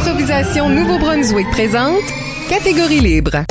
d'improvisation Nouveau-Brunswick présente Catégorie libre.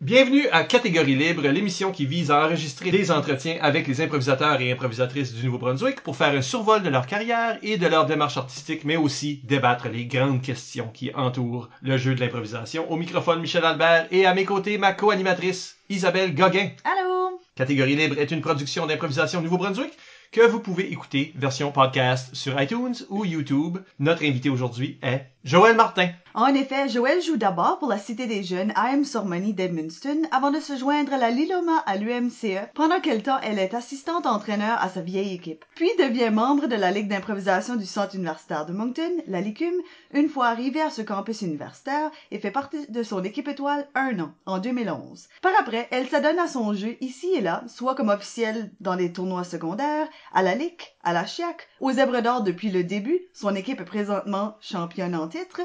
Bienvenue à Catégorie libre, l'émission qui vise à enregistrer des entretiens avec les improvisateurs et improvisatrices du Nouveau-Brunswick pour faire un survol de leur carrière et de leur démarche artistique, mais aussi débattre les grandes questions qui entourent le jeu de l'improvisation. Au microphone, Michel Albert, et à mes côtés, ma co-animatrice, Isabelle Gauguin. Allô! Catégorie libre est une production d'improvisation Nouveau-Brunswick que vous pouvez écouter version podcast sur iTunes ou YouTube. Notre invité aujourd'hui est Joëlle Martin. En effet, Joëlle joue d'abord pour la Cité des Jeunes AM Sormani d'Edmundston avant de se joindre à la Liloma à l'UMCE, pendant quel temps elle est assistante entraîneur à sa vieille équipe. Puis devient membre de la Ligue d'improvisation du Centre universitaire de Moncton, la LICUM, une fois arrivée à ce campus universitaire et fait partie de son équipe étoile un an, en 2011. Par après, elle s'adonne à son jeu ici et là, soit comme officielle dans des tournois secondaires, à la LIC, à la CHIAC, aux Zèbres d'or depuis le début, son équipe est présentement championne en titre,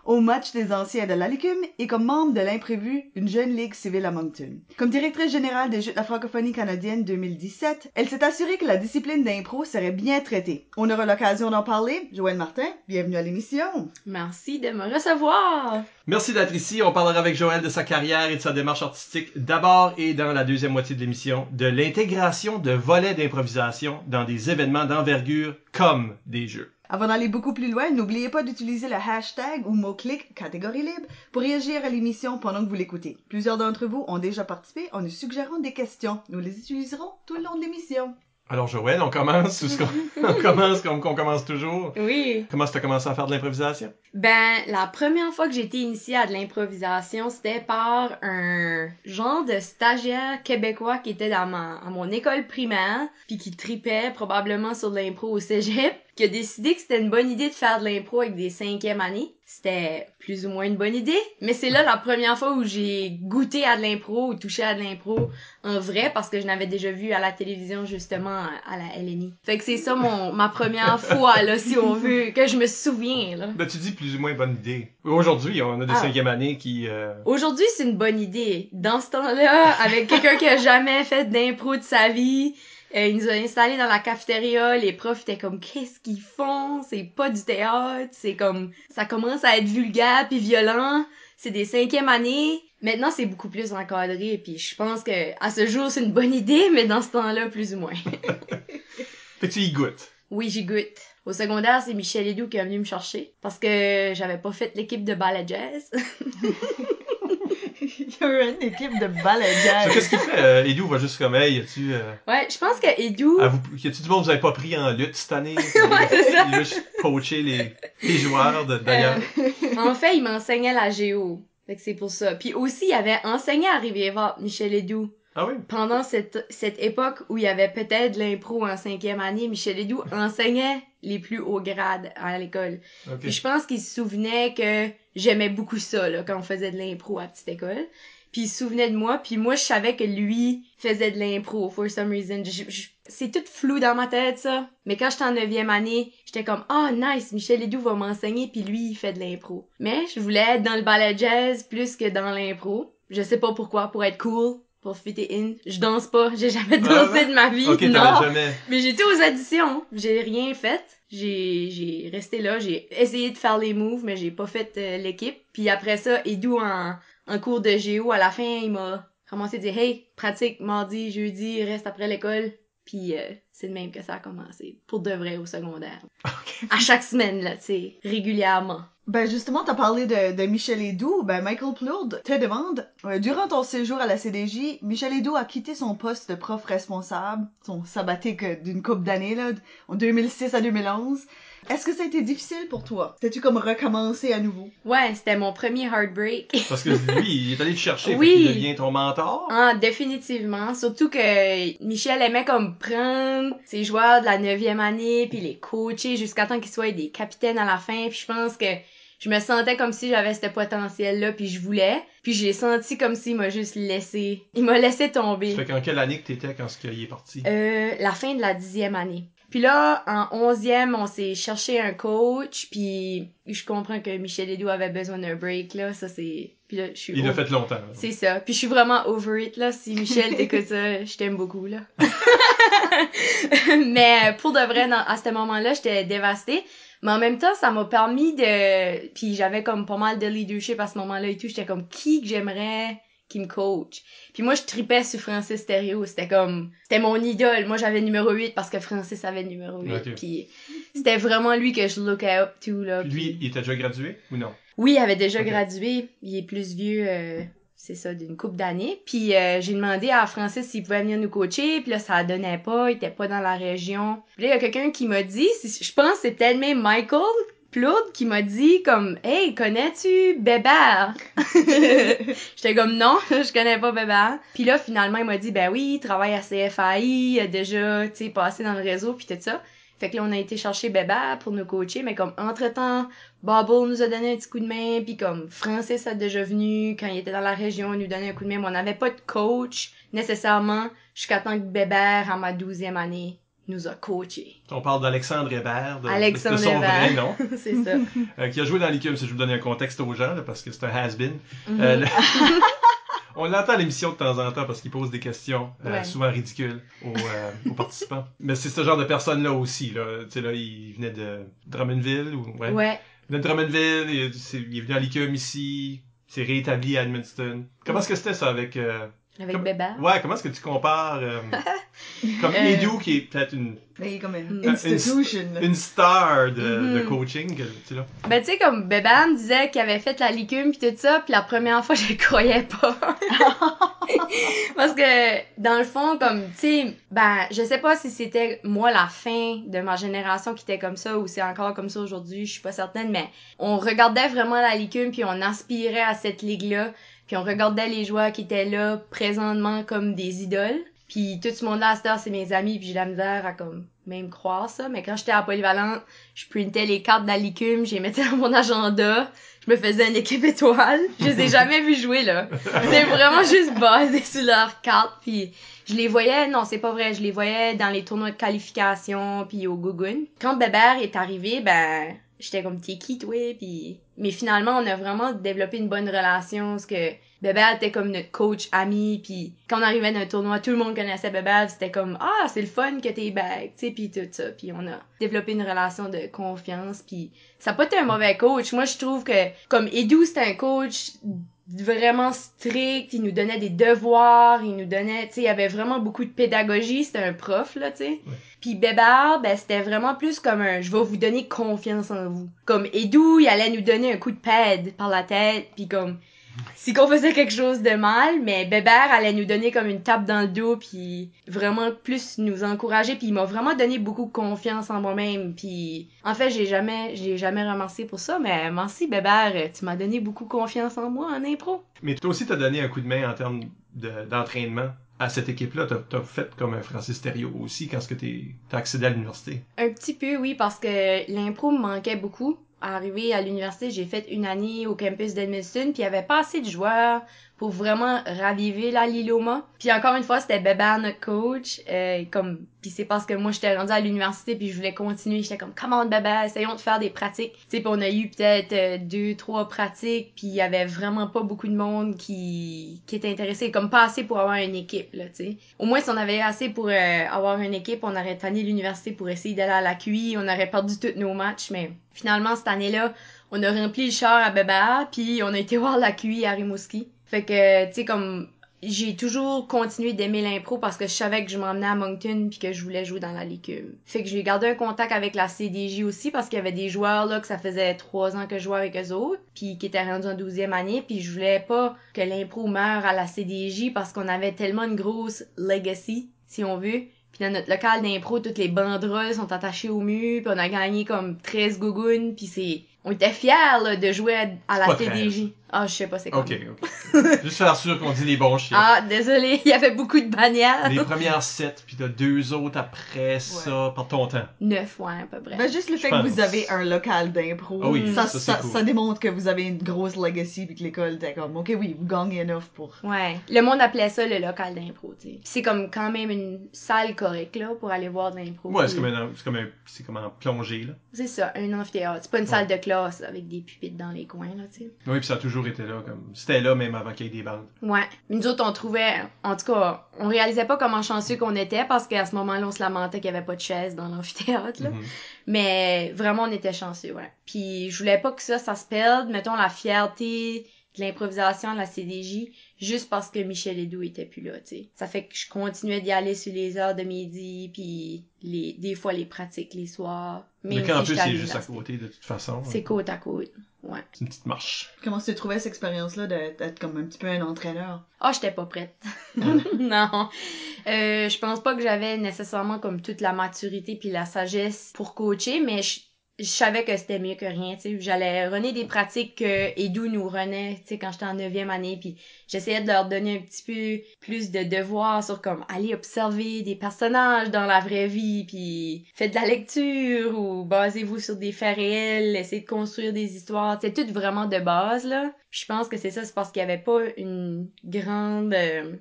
au match des anciens de la LICUM et comme membre de l'Imprévu, une jeune ligue civile à Moncton. Comme directrice générale des Jeux de la francophonie canadienne 2017, elle s'est assurée que la discipline d'impro serait bien traitée. On aura l'occasion d'en parler. Joëlle Martin, bienvenue à l'émission. Merci de me recevoir. Merci d'être ici. On parlera avec Joëlle de sa carrière et de sa démarche artistique d'abord et dans la deuxième moitié de l'émission, de l'intégration de volets d'improvisation dans des événements d'envergure comme des jeux. Avant d'aller beaucoup plus loin, n'oubliez pas d'utiliser le hashtag ou mot-clic Catégorie libre pour réagir à l'émission pendant que vous l'écoutez. Plusieurs d'entre vous ont déjà participé en nous suggérant des questions. Nous les utiliserons tout le long de l'émission. Alors Joëlle, on commence comme on commence toujours. Oui. Comment tu as commencé à faire de l'improvisation? Ben, la première fois que j'ai été initiée à de l'improvisation, c'était par un genre de stagiaire québécois qui était à mon école primaire, puis qui tripait probablement sur de l'impro au cégep, qui a décidé que c'était une bonne idée de faire de l'impro avec des 5e années. C'était plus ou moins une bonne idée, mais c'est là la première fois où j'ai goûté à de l'impro ou touché à de l'impro en vrai, parce que je l'avais déjà vu à la télévision justement à la LNI. Fait que c'est ça ma première fois, là, si on veut, que je me souviens, là. Ben tu dis plus ou moins bonne idée. Aujourd'hui, on a des 5e années qui... Aujourd'hui, c'est une bonne idée. Dans ce temps-là, avec quelqu'un qui a jamais fait d'impro de sa vie, il nous a installés dans la cafétéria, les profs étaient comme « Qu'est-ce qu'ils font? C'est pas du théâtre, c'est comme... Ça commence à être vulgaire puis violent, c'est des 5e années. » Maintenant, c'est beaucoup plus encadré, puis je pense que à ce jour, c'est une bonne idée, mais dans ce temps-là, plus ou moins. Fait que tu y goûtes. Oui, j'y goûte. Au secondaire, c'est Michel Edoux qui est venu me chercher, parce que j'avais pas fait l'équipe de ballet jazz. Il y a une équipe de ballet jazz. Qu'est-ce qu'il fait? Edoux va juste comme, hey, y-tu... Ouais, je pense que Edoux... Y a-tu du monde que vous avez pas pris en lutte cette année? Ouais, c'est ça. Il a juste coaché les joueurs d'ailleurs. En fait, il m'enseignait la géo. Fait que c'est pour ça. Puis aussi, il avait enseigné à Rivière, Michel Edoux. Ah oui? Pendant cette époque où il y avait peut-être de l'impro en 5e année, Michel Edoux enseignait les plus hauts grades à l'école. Okay. Puis je pense qu'il se souvenait que j'aimais beaucoup ça, là, quand on faisait de l'impro à petite école. Puis il se souvenait de moi, puis moi je savais que lui faisait de l'impro, for some reason. C'est tout flou dans ma tête, ça. Mais quand j'étais en 9e année, j'étais comme « Ah, nice, Michel Edoux va m'enseigner, puis lui, il fait de l'impro. » Mais je voulais être dans le ballet jazz plus que dans l'impro. Je sais pas pourquoi, pour être cool. Pour fitter in. Je danse pas. J'ai jamais dansé de ma vie. Ok, non. Jamais. Mais j'étais aux auditions. J'ai rien fait. J'ai resté là. J'ai essayé de faire les moves, mais j'ai pas fait l'équipe. Puis après ça, Edoux en cours de géo, à la fin, il m'a commencé à dire « Hey, pratique mardi, jeudi, reste après l'école. » Puis c'est de même que ça a commencé. Pour de vrai au secondaire. Okay. À chaque semaine, là, tu sais, régulièrement. Ben justement, t'as parlé de Michel Edoux. Ben Michael Plourde te demande, durant ton séjour à la CDJ, Michel Edoux a quitté son poste de prof responsable, son sabbatique d'une couple d'années, là, en 2006 à 2011. Est-ce que ça a été difficile pour toi? T'as-tu comme recommencé à nouveau? Ouais, c'était mon premier heartbreak. Parce que lui, il est allé te chercher, oui. Il devient ton mentor. Ah, définitivement. Surtout que Michel aimait comme prendre ses joueurs de la 9e année puis les coacher jusqu'à temps qu'ils soient des capitaines à la fin. Puis je pense que je me sentais comme si j'avais ce potentiel-là puis je voulais. Puis j'ai senti comme s'il m'a juste laissé. Il m'a laissé tomber. Ça fait qu'en quelle année que t'étais quand il est parti? La fin de la 10e année. Puis là, en 11e, on s'est cherché un coach, puis je comprends que Michel Ledoux avait besoin d'un break, là, ça c'est... Puis là, je suis Il l'a fait longtemps. Là. C'est ça. Puis je suis vraiment over it, là. Si Michel t'écoute ça, je t'aime beaucoup, là. Mais pour de vrai, à ce moment-là, j'étais dévastée. Mais en même temps, ça m'a permis de... Puis j'avais comme pas mal de leadership à ce moment-là et tout. J'étais comme, qui que j'aimerais qui me coach? Puis moi, je tripais sur Francis Thériault. C'était mon idole. Moi, j'avais numéro 8 parce que Francis avait numéro 8. Okay. Puis c'était vraiment lui que je lookais up to, là. Puis lui, il était déjà gradué ou non? Oui, il avait déjà gradué. Il est plus vieux, c'est ça, d'une couple d'années. Puis j'ai demandé à Francis s'il pouvait venir nous coacher. Puis là, ça donnait pas. Il était pas dans la région. Puis là, il y a quelqu'un qui m'a dit, je pense que c'est peut-être même Michael Plourde qui m'a dit comme « Hey, connais-tu Bébert? » J'étais comme « Non, je connais pas Bébert. » Puis là, finalement, il m'a dit « Ben oui, il travaille à CFAI, il a déjà, tu sais, passé dans le réseau, puis tout ça. » Fait que là, on a été chercher Bébert pour nous coacher, mais comme entre-temps, Bobble nous a donné un petit coup de main, puis comme Francis a déjà venu quand il était dans la région, il nous donnait un coup de main, mais on n'avait pas de coach nécessairement jusqu'à temps que Bébert, en ma 12e année, nous a coachés. On parle d'Alexandre Hébert, de son Hébert. vrai nom. C'est ça. Qui a joué dans l'ICUM, si je vous donne un contexte aux gens, là, parce que c'est un has-been. On l'entend à l'émission de temps en temps parce qu'il pose des questions souvent ridicules aux participants. Mais c'est ce genre de personne-là aussi. Là. Tu sais, là, il venait de Drummondville. Il venait de Drummondville, il est venu à l'ICUM ici, il s'est réétabli à Edmundston. Comment est-ce que c'était ça avec... Bébert? Ouais, comment est-ce que tu compares comme Ledoux qui est peut-être une comme une institution. Une star de coaching, tu sais là. Ben tu sais comme Bébert me disait qu'il avait fait la licume pis tout ça, puis la première fois je le croyais pas. Parce que dans le fond comme tu sais ben je sais pas si c'était moi la fin de ma génération qui était comme ça ou c'est encore comme ça aujourd'hui, je suis pas certaine, mais on regardait vraiment la licume puis on aspirait à cette ligue-là. Puis on regardait les joueurs qui étaient là présentement comme des idoles. Puis tout ce monde-là, à cette heure, c'est mes amis, puis j'ai la misère à comme même croire ça. Mais quand j'étais à Polyvalente, je printais les cartes de la licume, je les mettais dans mon agenda, je me faisais une équipe étoile. Je les ai jamais vus jouer, là. C'était vraiment juste basé sur leurs cartes, puis je les voyais, non, c'est pas vrai, je les voyais dans les tournois de qualification, puis au Gougoun. Quand Bébert est arrivé, ben... J'étais comme, t'es qui, toi? Puis... Mais finalement, on a vraiment développé une bonne relation, parce que Bébert était comme notre coach ami, puis quand on arrivait dans un tournoi, tout le monde connaissait Bébert, c'était comme, ah, c'est le fun que t'es back, tu sais, puis tout ça. Puis on a développé une relation de confiance, puis ça a pas été un mauvais coach. Moi, je trouve que, comme Edu, c'était un coach vraiment strict, il nous donnait des devoirs, il nous donnait, tu sais, il y avait vraiment beaucoup de pédagogie, c'était un prof, là, tu sais. Ouais. Puis Bébert, ben, c'était vraiment plus comme un « je vais vous donner confiance en vous ». Comme Edu, il allait nous donner un coup de pad par la tête, puis comme si qu'on faisait quelque chose de mal, mais Bébert allait nous donner comme une tape dans le dos, puis vraiment plus nous encourager, puis il m'a vraiment donné beaucoup de confiance en moi-même, puis en fait, j'ai jamais remercié pour ça, mais merci Bébert, tu m'as donné beaucoup confiance en moi en impro. Mais toi aussi, t'as donné un coup de main en termes d'entraînement à cette équipe-là. T'as fait comme un Francis Thériault aussi quand t'as accédé à l'université. Un petit peu, oui, parce que l'impro me manquait beaucoup. Arrivé à l'université, j'ai fait une année au campus d'Edmundston, puis il y avait pas assez de joueurs pour vraiment raviver la Liloma. Puis encore une fois, c'était Bébert notre coach, puis c'est parce que moi j'étais rendue à l'université puis je voulais continuer, j'étais comme come on Bébert, essayons de faire des pratiques. Tu sais, puis on a eu peut-être 2-3 pratiques, puis il y avait vraiment pas beaucoup de monde qui était intéressé, comme pas assez pour avoir une équipe là, tu sais. Au moins si on avait assez pour avoir une équipe, on aurait tanné l'université pour essayer d'aller à la QI, on aurait perdu tous nos matchs, mais finalement cette année-là, on a rempli le char à Bébert, puis on a été voir la QI à Rimouski. Fait que, tu sais, comme, j'ai toujours continué d'aimer l'impro parce que je savais que je m'emmenais à Moncton puis que je voulais jouer dans la licume. Fait que j'ai gardé un contact avec la CDJ aussi parce qu'il y avait des joueurs, là, que ça faisait 3 ans que je jouais avec eux autres puis qui étaient rendus en 12e année puis je voulais pas que l'impro meure à la CDJ parce qu'on avait tellement une grosse legacy, si on veut. Puis dans notre local d'impro, toutes les banderoles sont attachées au mur, puis on a gagné comme 13 gougounes, puis on était fiers là, de jouer à la CDJ. Ah, je sais pas c'est quoi. Ok. Juste faire sûr qu'on dit les bons chiffres. Ah, désolé, il y avait beaucoup de bannières. Les premières 7, puis t'as 2 autres après ça, par ton temps. 9, ouais, à peu près. Ben, juste le fait Je que pense. vous avez un local d'impro, Ah oui, ça, ça, c'est cool. ça démontre que vous avez une grosse legacy puis que l'école était comme, ok, oui, vous gagnez enough pour... Ouais, le monde appelait ça le local d'impro, tu sais. Puis c'est comme quand même une salle correcte, là, pour aller voir de l'impro. Ouais, Puis c'est comme en plongée, là. c'est ça, un amphithéâtre. C'est pas une salle de classe avec des pupitres dans les coins, là, tu sais. Oui, puis ça a toujours été là, comme... C'était là même avant qu'il y ait des bandes. Ouais. Nous autres, on trouvait, en tout cas, on réalisait pas comment chanceux qu'on était parce qu'à ce moment-là, on se lamentait qu'il y avait pas de chaises dans l'amphithéâtre, là. Mhm. Mais vraiment, on était chanceux, ouais. Puis je voulais pas que ça se perde, mettons, la fierté de l'improvisation à la CDJ, juste parce que Michel Ledoux était plus là, tu sais. Ça fait que je continuais d'y aller sur les heures de midi, puis des fois les pratiques les soirs. Mais Même quand en si plus, j'étais à c'est juste à l'université. côté, de toute façon. C'est côte à côte, ouais. C'est une petite marche. Comment tu trouvais cette expérience-là d'être comme un petit peu un entraîneur? Ah, j'étais pas prête. Non. Je pense pas que j'avais nécessairement comme toute la maturité puis la sagesse pour coacher, mais je savais que c'était mieux que rien, tu sais. J'allais runner des pratiques que Edu nous runait, tu sais, quand j'étais en 9e année, puis j'essayais de leur donner un petit peu plus de devoirs sur comme aller observer des personnages dans la vraie vie, puis faites de la lecture ou basez-vous sur des faits réels, essayez de construire des histoires, c'est tout vraiment de base, là. Je pense que c'est parce qu'il y avait pas une grande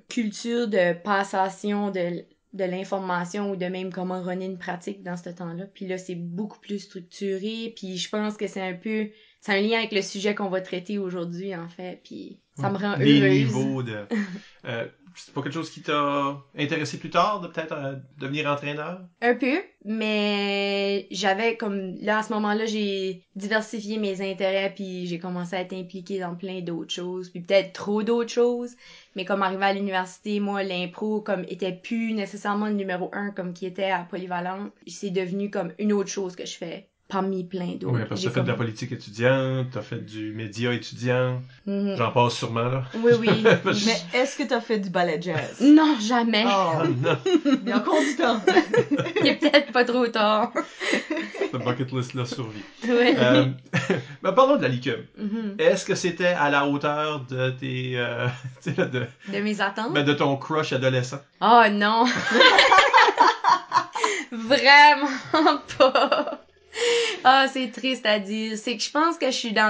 culture de passation de l'information ou de même comment runner une pratique dans ce temps-là. Puis là, c'est beaucoup plus structuré. Puis je pense que c'est un lien avec le sujet qu'on va traiter aujourd'hui, en fait. Puis ça me rend Les heureuse. niveaux de... c'est pas quelque chose qui t'a intéressé plus tard, de peut-être devenir entraîneur? Un peu, mais j'avais comme... Là, à ce moment-là, j'ai diversifié mes intérêts, puis j'ai commencé à être impliquée dans plein d'autres choses, puis peut-être trop d'autres choses. Mais comme arrivé à l'université, moi, l'impro, comme, était plus nécessairement le numéro 1, comme qui était à Polyvalente. C'est devenu comme une autre chose que je fais, parmi plein d'autres. Oui, parce que t'as fait de la politique étudiante, t'as fait du média étudiant, Mhm. j'en passe sûrement, là. Oui, oui. Mais est-ce que t'as fait du ballet jazz? Non, jamais. Oh, Non, il y a encore du temps. Il est peut-être pas trop tard. le bucket list là survit. Ouais. Mais parlons de la LICUM. Mhm. Est-ce que c'était à la hauteur de tes... tu sais, là, De mes attentes? de ton crush adolescent? Oh non! Vraiment pas! Ah, c'est triste à dire. C'est que je pense que je suis dans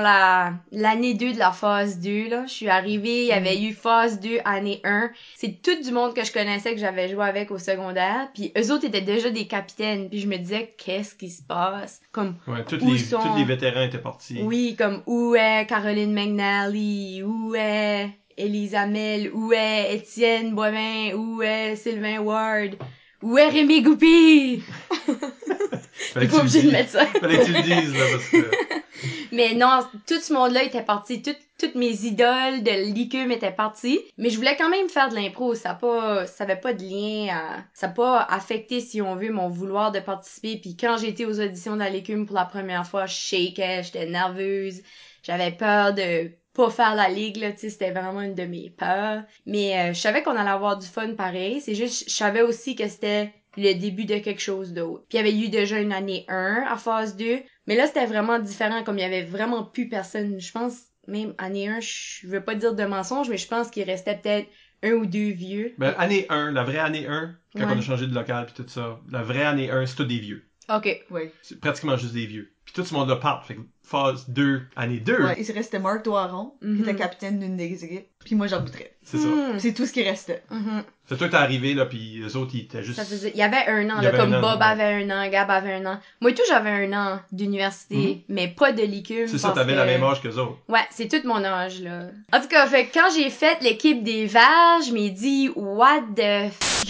l'année 2 de la phase 2, là. Je suis arrivée, il y avait eu phase 2, année 1. C'est tout du monde que je connaissais, que j'avais joué avec au secondaire. Puis eux autres étaient déjà des capitaines. Puis je me disais, qu'est-ce qui se passe? Comme, Ouais, tous Où les, sont- tous les vétérans étaient partis. oui, comme, où est Caroline McNally? Où est Elisa Mel? Où est Étienne Boivin? Où est Sylvain Ward? Où est Rémi Goupil? Fallait T'es que pas tu le obligé de dises. mettre ça. Fallait que tu le dises, là, parce que... Mais non, tout ce monde-là était parti. Toutes mes idoles de l'ICUM étaient parties. Mais je voulais quand même faire de l'impro. Ça avait pas de lien ça n'a pas affecté, si on veut, mon vouloir de participer. Puis quand j'ai été aux auditions de la LICUM pour la première fois, je shakeais, j'étais nerveuse. J'avais peur de pas faire la ligue, là, tu sais, c'était vraiment une de mes peurs. Mais je savais qu'on allait avoir du fun pareil. C'est juste, je savais aussi que c'était le début de quelque chose d'autre. Puis il y avait eu déjà une année 1 à phase 2. Mais là, c'était vraiment différent, comme il y avait vraiment plus personne. Je pense, même année 1, je veux pas dire de mensonge, mais je pense qu'il restait peut-être un ou deux vieux. Ben, année 1, la vraie année 1, quand Ouais. on a changé de local pis tout ça, la vraie année 1, c'est tous des vieux. OK. Oui. C'est pratiquement juste des vieux. Puis tout ce monde-là part. Fait que phase 2, année 2, Ouais, il restait Marc Doiron, qui Mhm. était capitaine d'une des équipes, puis moi j'arbitrais. c'est ça. Hmm. C'est tout ce qui restait. Mhm. C'est toi qui t'es arrivé, là, pis eux autres, ils étaient juste... Ça faisait, il y avait un an, Il y là, avait comme un an, Bob ouais. avait un an, Gab avait un an. Moi, tout, j'avais un an d'université, mais pas de l'ICUM. C'est ça, parce t'avais que- la même âge qu'eux autres. Ouais, c'est tout mon âge, là. En tout cas, fait que quand j'ai fait l'équipe des Verts, je m'ai dit, what the f...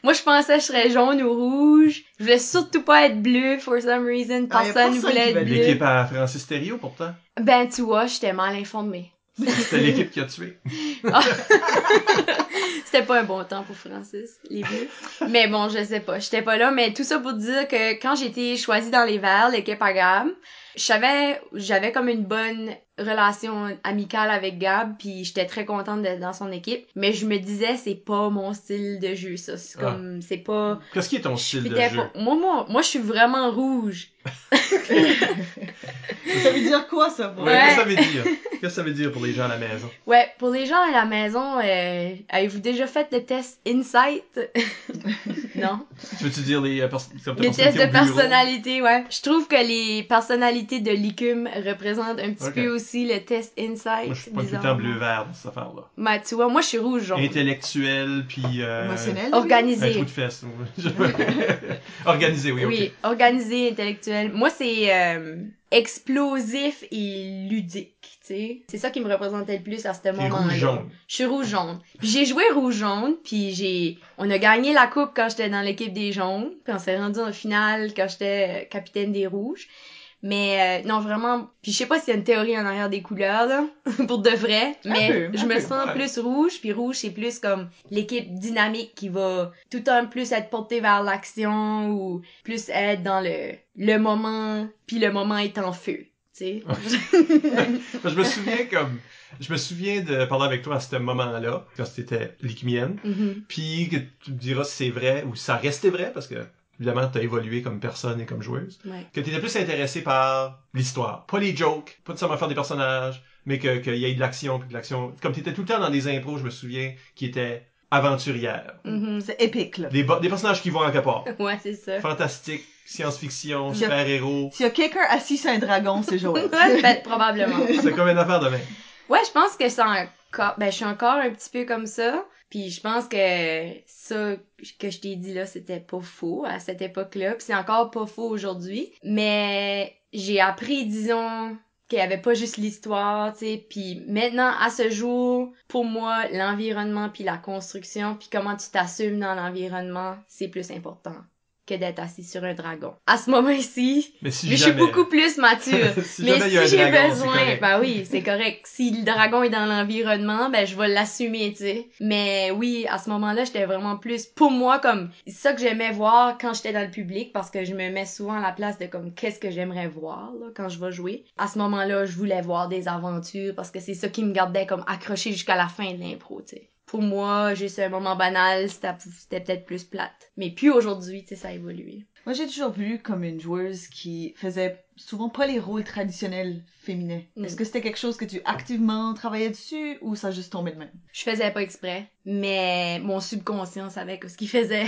Moi, je pensais que je serais jaune ou rouge. Je voulais surtout pas être bleu, for some reason. Ah, y a Personne personne voulait qui être veut bleu. L'équipe à Francis Thériault, pourtant. Ben, tu vois, j'étais mal informée. C'était l'équipe qui a tué. Ah. C'était pas un bon temps pour Francis, les bleus. Mais bon, je sais pas, j'étais pas là. Mais tout ça pour dire que quand j'ai été choisie dans les Verts, l'équipe à Gab, j'avais comme une bonne relation amicale avec Gab, puis j'étais très contente d'être dans son équipe. Mais je me disais, c'est pas mon style de jeu, ça. C'est comme, c'est pas... Qu'est-ce qui est ton Je style de fitais jeu? pas. Moi, je suis vraiment rouge. Ça veut dire quoi, ça? Pour Ouais, Ouais. qu'est-ce que ça veut dire? Qu'est-ce que ça veut dire pour les gens à la maison? Ouais, pour les gens à la maison, avez-vous déjà fait le test Insight? Non? Tu veux-tu dire les Les personnalités tests de au bureau? personnalité, ouais. Je trouve que les personnalités de l'ICUM représentent un petit Ok. peu aussi le test Insight. Moi, je suis pas tout le temps bleu-vert dans cette affaire-là. Ben, tu vois, moi, je suis rouge-jaune. Intellectuel, puis... Émotionnel? Un trou Organisé. de fesses. Organisé, oui, Oui, ok. organisé, intellectuel. Moi, c'est explosif et ludique, tu sais. C'est ça qui me représentait le plus à ce T'es moment-là. rouge-jaune. Je suis rouge-jaune. Puis j'ai joué rouge-jaune, puis on a gagné la coupe quand j'étais dans l'équipe des jaunes, puis on s'est rendu en finale quand j'étais capitaine des rouges. Mais non, vraiment, puis je sais pas s'il y a une théorie en arrière des couleurs, là, pour de vrai, mais peu, je un me peu, sens ouais. plus rouge, puis rouge, c'est plus comme l'équipe dynamique qui va tout le temps plus être portée vers l'action, ou plus être dans le moment, puis le moment est en feu, tu sais. Je me souviens de parler avec toi à ce moment-là, quand c'était l'équimienne, Mhm. puis que tu me diras si c'est vrai ou si ça restait vrai, parce que évidemment t'as évolué comme personne et comme joueuse, Ouais. que t'étais plus intéressé par l'histoire, pas les jokes, pas de seulement faire des personnages, mais qu'il y ait de l'action, puis de l'action. Comme t'étais tout le temps dans des impros, je me souviens, qui étaient aventurières. Mhm. C'est épique, là. Des personnages qui vont en quelque part. Ouais, c'est ça. Fantastique, science-fiction, Je- super-héros. S'il y a quelqu'un assis sur un dragon, c'est Joël. Ouais, ben, probablement. C'est comme une affaire de même. Ouais, je pense que c'est encore, ben, je suis encore un petit peu comme ça. Puis je pense que ça que je t'ai dit là, c'était pas faux à cette époque-là. Puis c'est encore pas faux aujourd'hui. Mais j'ai appris, disons, qu'il y avait pas juste l'histoire, tu sais. Puis maintenant, à ce jour, pour moi, l'environnement puis la construction puis comment tu t'assumes dans l'environnement, c'est plus important que d'être assis sur un dragon. À ce moment-ci, Mais si mais je jamais... suis beaucoup plus mature. si Mais jamais il y a un si j'ai dragon, c'est besoin, correct. ben oui, c'est correct. Si le dragon est dans l'environnement, ben je vais l'assumer, tu sais. Mais oui, à ce moment-là, j'étais vraiment plus pour moi comme c'est ça que j'aimais voir quand j'étais dans le public parce que je me mets souvent à la place de comme qu'est-ce que j'aimerais voir là, quand je vais jouer. À ce moment-là, je voulais voir des aventures parce que c'est ça qui me gardait comme accroché jusqu'à la fin de l'impro, tu sais. Pour moi, juste un moment banal, c'était peut-être plus plate. Mais puis aujourd'hui, tu sais, ça a évolué. Moi, j'ai toujours vu comme une joueuse qui faisait souvent pas les rôles traditionnels féminins. Mm. Est-ce que c'était quelque chose que tu activement travaillais dessus ou ça a juste tombé de même? Je faisais pas exprès, mais mon subconscient savait ce qu'il faisait.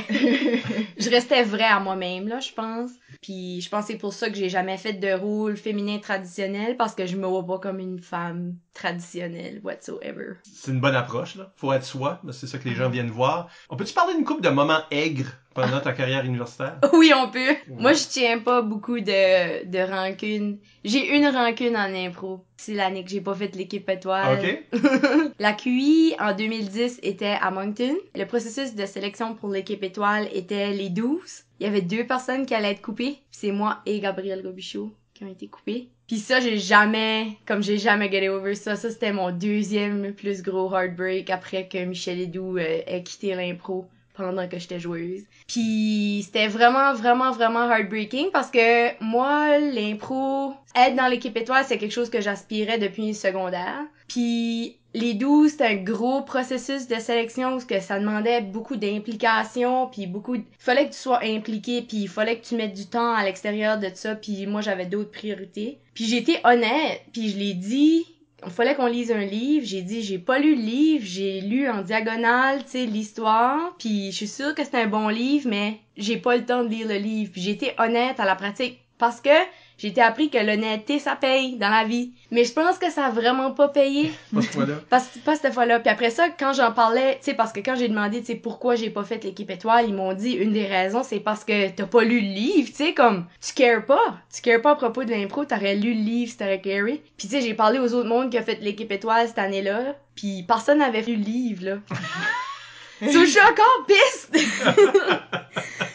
Je restais vraie à moi-même, là, je pense. Puis je pense que c'est pour ça que j'ai jamais fait de rôle féminin traditionnel, parce que je me vois pas comme une femme traditionnelle, whatsoever. C'est une bonne approche, là. Faut être soi, là, c'est ça que les gens viennent voir. On peut-tu parler d'une couple de moments aigres pendant ta carrière universitaire? Oui, on peut. Moi, je tiens pas beaucoup de rancune. J'ai une rancune en impro. C'est l'année que j'ai pas fait l'équipe étoile. OK. La QI en 2010 était à Moncton. Le processus de sélection pour l'équipe étoile était les 12. Il y avait 2 personnes qui allaient être coupées. C'est moi et Gabriel Robichaud qui ont été coupés. Puis ça, j'ai jamais get over ça. Ça, c'était mon deuxième plus gros heartbreak après que Michel Edoux ait quitté l'impro pendant que j'étais joueuse. Puis c'était vraiment, vraiment, vraiment heartbreaking parce que moi, l'impro, être dans l'équipe étoile, c'est quelque chose que j'aspirais depuis le secondaire. Puis les 12, c'était un gros processus de sélection parce que ça demandait beaucoup d'implication, puis il fallait que tu sois impliqué, puis il fallait que tu mettes du temps à l'extérieur de ça, puis moi, j'avais d'autres priorités. Puis j'ai été honnête, puis je l'ai dit... Il fallait qu'on lise un livre. J'ai dit, j'ai pas lu le livre. J'ai lu en diagonale, tu sais, l'histoire. Puis je suis sûre que c'est un bon livre, mais j'ai pas le temps de lire le livre. Puis j'ai été honnête à la pratique parce que j'ai été appris que l'honnêteté, ça paye dans la vie. Mais je pense que ça a vraiment pas payé. Pas ce fois-là. Pas cette fois-là. Puis après ça, quand j'en parlais, tu sais, parce que quand j'ai demandé, tu sais, pourquoi j'ai pas fait l'équipe étoile, ils m'ont dit, une des raisons, c'est parce que t'as pas lu le livre, tu sais, comme, tu cares pas. Tu cares pas à propos de l'impro, t'aurais lu le livre si t'aurais carré. Puis tu sais, j'ai parlé aux autres mondes qui ont fait l'équipe étoile cette année-là, puis personne n'avait lu le livre, là. So, je suis encore piste!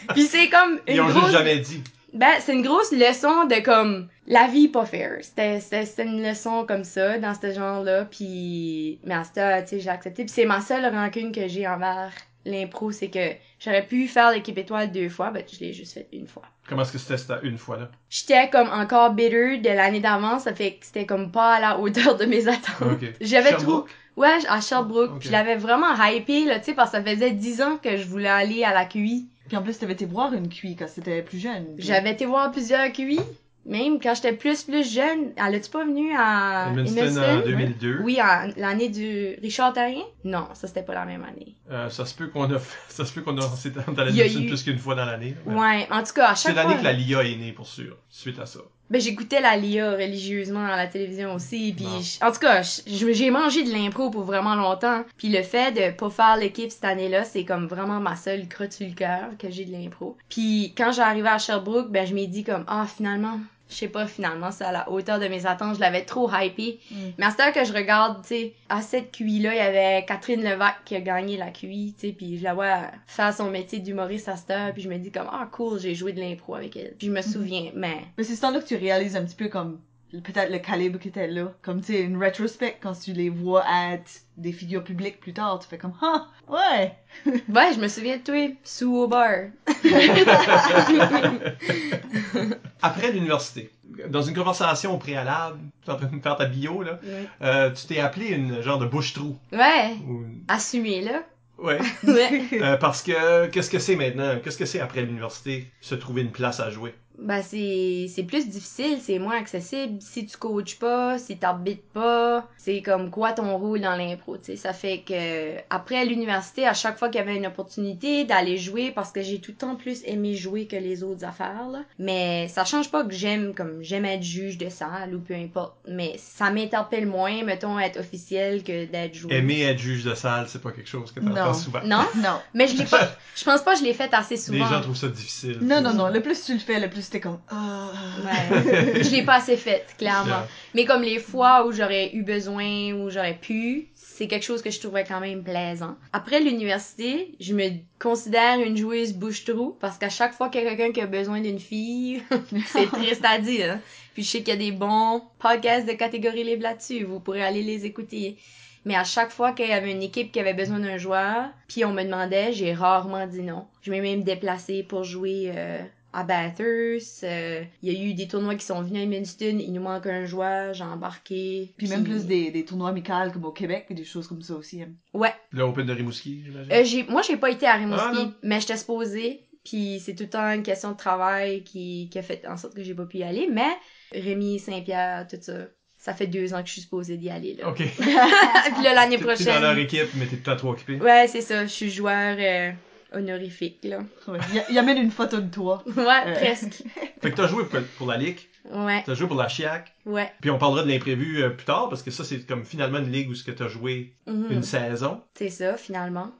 Puis c'est comme une Ils ont grosse... juste jamais dit. Ben, c'est une grosse leçon de comme la vie est pas fair. C'était une leçon comme ça dans ce genre-là, puis mais à ça, tu sais, j'ai accepté. Puis c'est ma seule rancune que j'ai envers l'impro, c'est que j'aurais pu faire l'équipe étoile 2 fois, ben je l'ai juste fait une fois. Comment est-ce que c'était cette une fois-là? J'étais comme encore bitter de l'année d'avant, ça fait que c'était comme pas à la hauteur de mes attentes. OK. J'avais trop Sherbrooke? Ouais, à Sherbrooke, Ok. puis je l'avais vraiment hypé là, tu sais, parce que ça faisait 10 ans que je voulais aller à la QI. Puis en plus, t'avais été voir une QI quand c'était plus jeune. J'avais été voir plusieurs QI, Même quand j'étais plus jeune, elle a-tu pas venu à Edmundston en 2002. Oui, l'année du Richard Terrien? Non, ça c'était pas la même année. Ça se peut qu'on s'est dans la Il y a Edmundston eu- plus qu'une fois dans l'année. Mais Ouais, en tout cas, à c'est chaque l'année fois... que la LIA est née, pour sûr, suite à ça. Ben, j'écoutais la LIA religieusement à la télévision aussi, puis Bon. en tout cas, j'ai mangé de l'impro pour vraiment longtemps, puis le fait de pas faire l'équipe cette année-là, c'est comme vraiment ma seule crotte sur le cœur que j'ai de l'impro. Puis quand j'arrivais à Sherbrooke, ben je m'ai dit comme finalement, je sais pas, finalement, c'est à la hauteur de mes attentes, je l'avais trop hypé. Mais à cette heure que je regarde, tu sais, à cette QI-là, il y avait Catherine Levac qui a gagné la QI, tu sais, puis je la vois faire son métier d'humoriste à cette heure, puis je me dis comme, cool, j'ai joué de l'impro avec elle. Puis je me souviens, mais... Mais c'est ce temps-là que tu réalises un petit peu comme peut-être le calibre qui était là. Comme tu sais, une rétrospect, quand tu les vois être des figures publiques plus tard, tu fais comme ouais! Ouais, je me souviens de toi, sous au bar. Après l'université, dans une conversation au préalable, tu es en train de faire ta bio, là, Ouais. tu t'es appelé une genre de bouche-trou. Ouais, Ou... assumé, là. Ouais. Ouais. Parce que, qu'est-ce que c'est maintenant? Qu'est-ce que c'est après l'université? Se trouver une place à jouer. Ben, c'est plus difficile, c'est moins accessible. Si tu coaches pas, si t'habites pas, c'est comme quoi ton rôle dans l'impro, tu sais. Ça fait que, après l'université, à chaque fois qu'il y avait une opportunité d'aller jouer, parce que j'ai tout le temps plus aimé jouer que les autres affaires, là. Mais ça change pas que j'aime être juge de salle ou peu importe. Mais ça m'interpelle moins, mettons, être officiel que d'être joueur. Aimer être juge de salle, c'est pas quelque chose que t'entends Non. souvent. Non? Non. Mais je pense pas que je l'ai fait assez souvent. Les gens trouvent ça difficile. Non. Le plus tu le fais, le plus t'es comme Ouais. Je l'ai pas assez faite, clairement. Yeah. Mais comme les fois où j'aurais eu besoin, où j'aurais pu, c'est quelque chose que je trouvais quand même plaisant. Après l'université, je me considère une joueuse bouche-trou parce qu'à chaque fois qu'il y a quelqu'un qui a besoin d'une fille, c'est triste à dire. Puis je sais qu'il y a des bons podcasts de catégorie libre là-dessus, vous pourrez aller les écouter. Mais à chaque fois qu'il y avait une équipe qui avait besoin d'un joueur, puis on me demandait, j'ai rarement dit non. Je m'ai même déplacée pour jouer à Bathurst. Il y a eu des tournois qui sont venus à Edmundston, il nous manque un joueur, j'ai embarqué. Puis même plus des tournois amicaux comme au Québec, et des choses comme ça aussi. Hein. Ouais. Le Open de Rimouski, j'imagine. Moi, j'ai pas été à Rimouski, non. mais j'étais supposée. Puis c'est tout le temps une question de travail qui a fait en sorte que j'ai pas pu y aller. Mais Rémi, Saint-Pierre, tout ça, ça fait 2 ans que je suis supposée d'y aller, là. OK. Puis là, l'année T'es prochaine... dans leur équipe, mais t'es tout le temps trop occupé. Ouais, c'est ça. Je suis joueur honorifique, là. Ouais. Il amène une photo de toi. Ouais, presque. Fait que t'as joué pour la Ligue, Ouais, t'as joué pour la Chiac, ouais. puis on parlera de l'imprévu plus tard, parce que ça, c'est comme finalement une ligue où ce que t'as joué Mhm. une saison. C'est ça, finalement.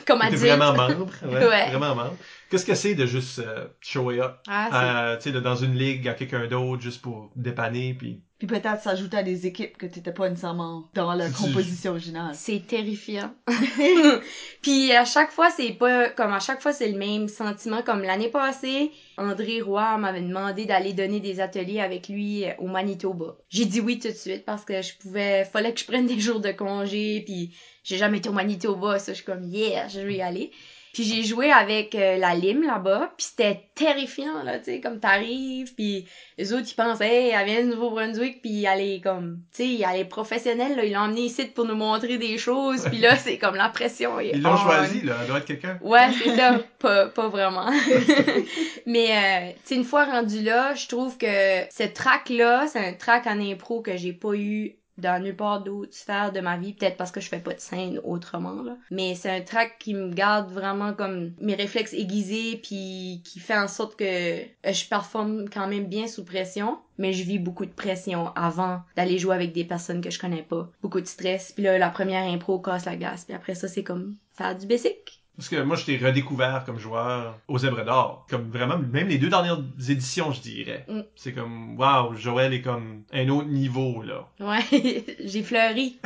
Comme T'es adulte. vraiment membre. Ouais. Vraiment membre. Qu'est-ce que c'est de juste show up? Tu sais, dans une ligue à quelqu'un d'autre, juste pour dépanner, puis... Puis peut-être s'ajouter à des équipes que t'étais pas nécessairement dans la composition originale. C'est terrifiant. Puis à chaque fois, c'est pas comme à chaque fois c'est le même sentiment. Comme l'année passée, André Roy m'avait demandé d'aller donner des ateliers avec lui au Manitoba. J'ai dit oui tout de suite parce que fallait que je prenne des jours de congé. Puis j'ai jamais été au Manitoba, ça je suis comme yeah, je vais y aller. Puis j'ai joué avec la Lime là-bas, puis c'était terrifiant là, tu sais, comme t'arrives, puis les autres ils pensent hey, elle vient du Nouveau-Brunswick, puis elle est comme, tu sais, elle est professionnelle là, ils l'ont emmenée ici pour nous montrer des choses, puis là c'est comme la pression. Ils l'ont choisi, là, elle doit être quelqu'un. Ouais, c'est ça, pas vraiment. Mais tu sais, une fois rendu là, je trouve que ce track-là, c'est un track en impro que j'ai pas eu dans nulle part d'autre sphère de ma vie, peut-être parce que je fais pas de scène autrement, là. Mais c'est un track qui me garde vraiment comme mes réflexes aiguisés, puis qui fait en sorte que je performe quand même bien sous pression, mais je vis beaucoup de pression avant d'aller jouer avec des personnes que je connais pas. Beaucoup de stress, puis là, la première impro casse la glace, puis après ça, c'est comme faire du basic. Parce que moi, je t'ai redécouvert comme joueur aux Zèbres d'Or. Comme vraiment, même les 2 dernières éditions, je dirais. Mm. C'est comme, waouh, Joël est comme un autre niveau, là. Ouais, j'ai fleuri.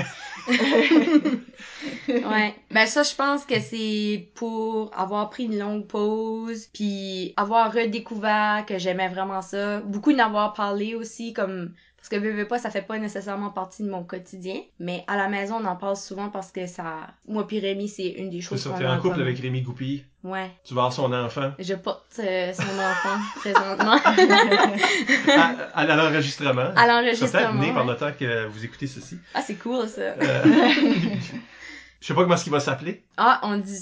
Ouais. Ben ça, je pense que c'est pour avoir pris une longue pause, puis avoir redécouvert que j'aimais vraiment ça. Beaucoup n'avoir parlé aussi, comme... Parce que veux pas, ça fait pas nécessairement partie de mon quotidien. Mais à la maison, on en parle souvent parce que ça... Moi puis Rémi, c'est une des C'est choses ça, qu'on t'es a en couple commun. avec Rémi Goupil. Ouais. Tu vas avoir son enfant. Je porte son enfant présentement. À l'enregistrement. À l'enregistrement, Ça peut être né par ouais. le temps que vous écoutez ceci. Ah, c'est cool, ça. Je sais pas comment est-ce qu'il va s'appeler. Ah,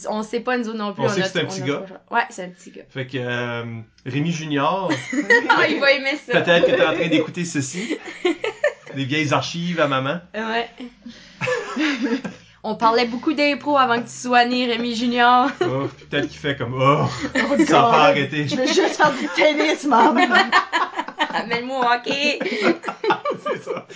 on sait pas nous autres non plus. On sait que c'est un petit gars. Ouais, c'est un petit gars. Fait que Rémi Junior, Ah, il va aimer ça. peut-être que t'es en train d'écouter ceci. Des vieilles archives à maman. Ouais. On parlait beaucoup d'impro avant que tu sois né, Rémi Junior. Oh, peut-être qu'il fait comme oh, Oh, ça va God. pas arrêter. Je veux juste faire du tennis, maman. Amène-moi au hockey. C'est ça.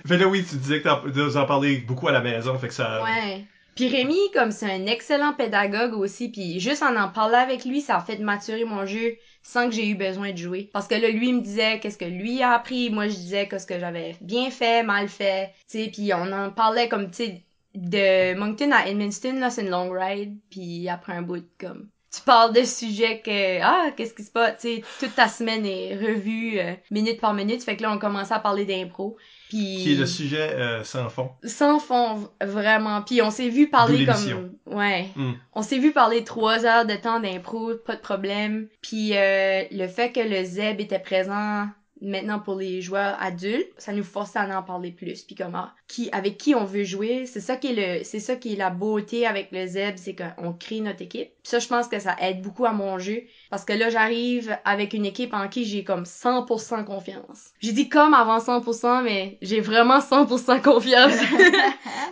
Fait là, oui, tu disais que vous en parlez beaucoup à la maison, fait que ça... Ouais. Puis Rémi, comme c'est un excellent pédagogue aussi, puis juste en parlant avec lui, ça a fait maturer mon jeu sans que j'ai eu besoin de jouer. Parce que là, lui, il me disait qu'est-ce que lui a appris, moi, je disais qu'est-ce que j'avais bien fait, mal fait, tu sais, puis on en parlait comme, tu sais, de Moncton à Edmundston, là, c'est une long ride, puis après un bout, comme... Tu parles de sujets que, qu'est-ce qui se passe, tu sais, toute ta semaine est revue minute par minute, fait que là, on commençait à parler d'impro. Puis... Qui est le sujet sans fond. Sans fond, vraiment. Puis on s'est vu parler D'où l'émission. comme... Ouais. Mm. On s'est vu parler 3 heures de temps d'impro, pas de problème. Puis le fait que le Zeb était présent maintenant pour les joueurs adultes, ça nous forçait à en parler plus. Puis comment, avec qui on veut jouer, c'est ça qui est la beauté avec le Zeb, c'est qu'on crée notre équipe. Puis ça, je pense que ça aide beaucoup à mon jeu. Parce que là, j'arrive avec une équipe en qui j'ai comme 100% confiance. J'ai dit comme avant 100%, mais j'ai vraiment 100% confiance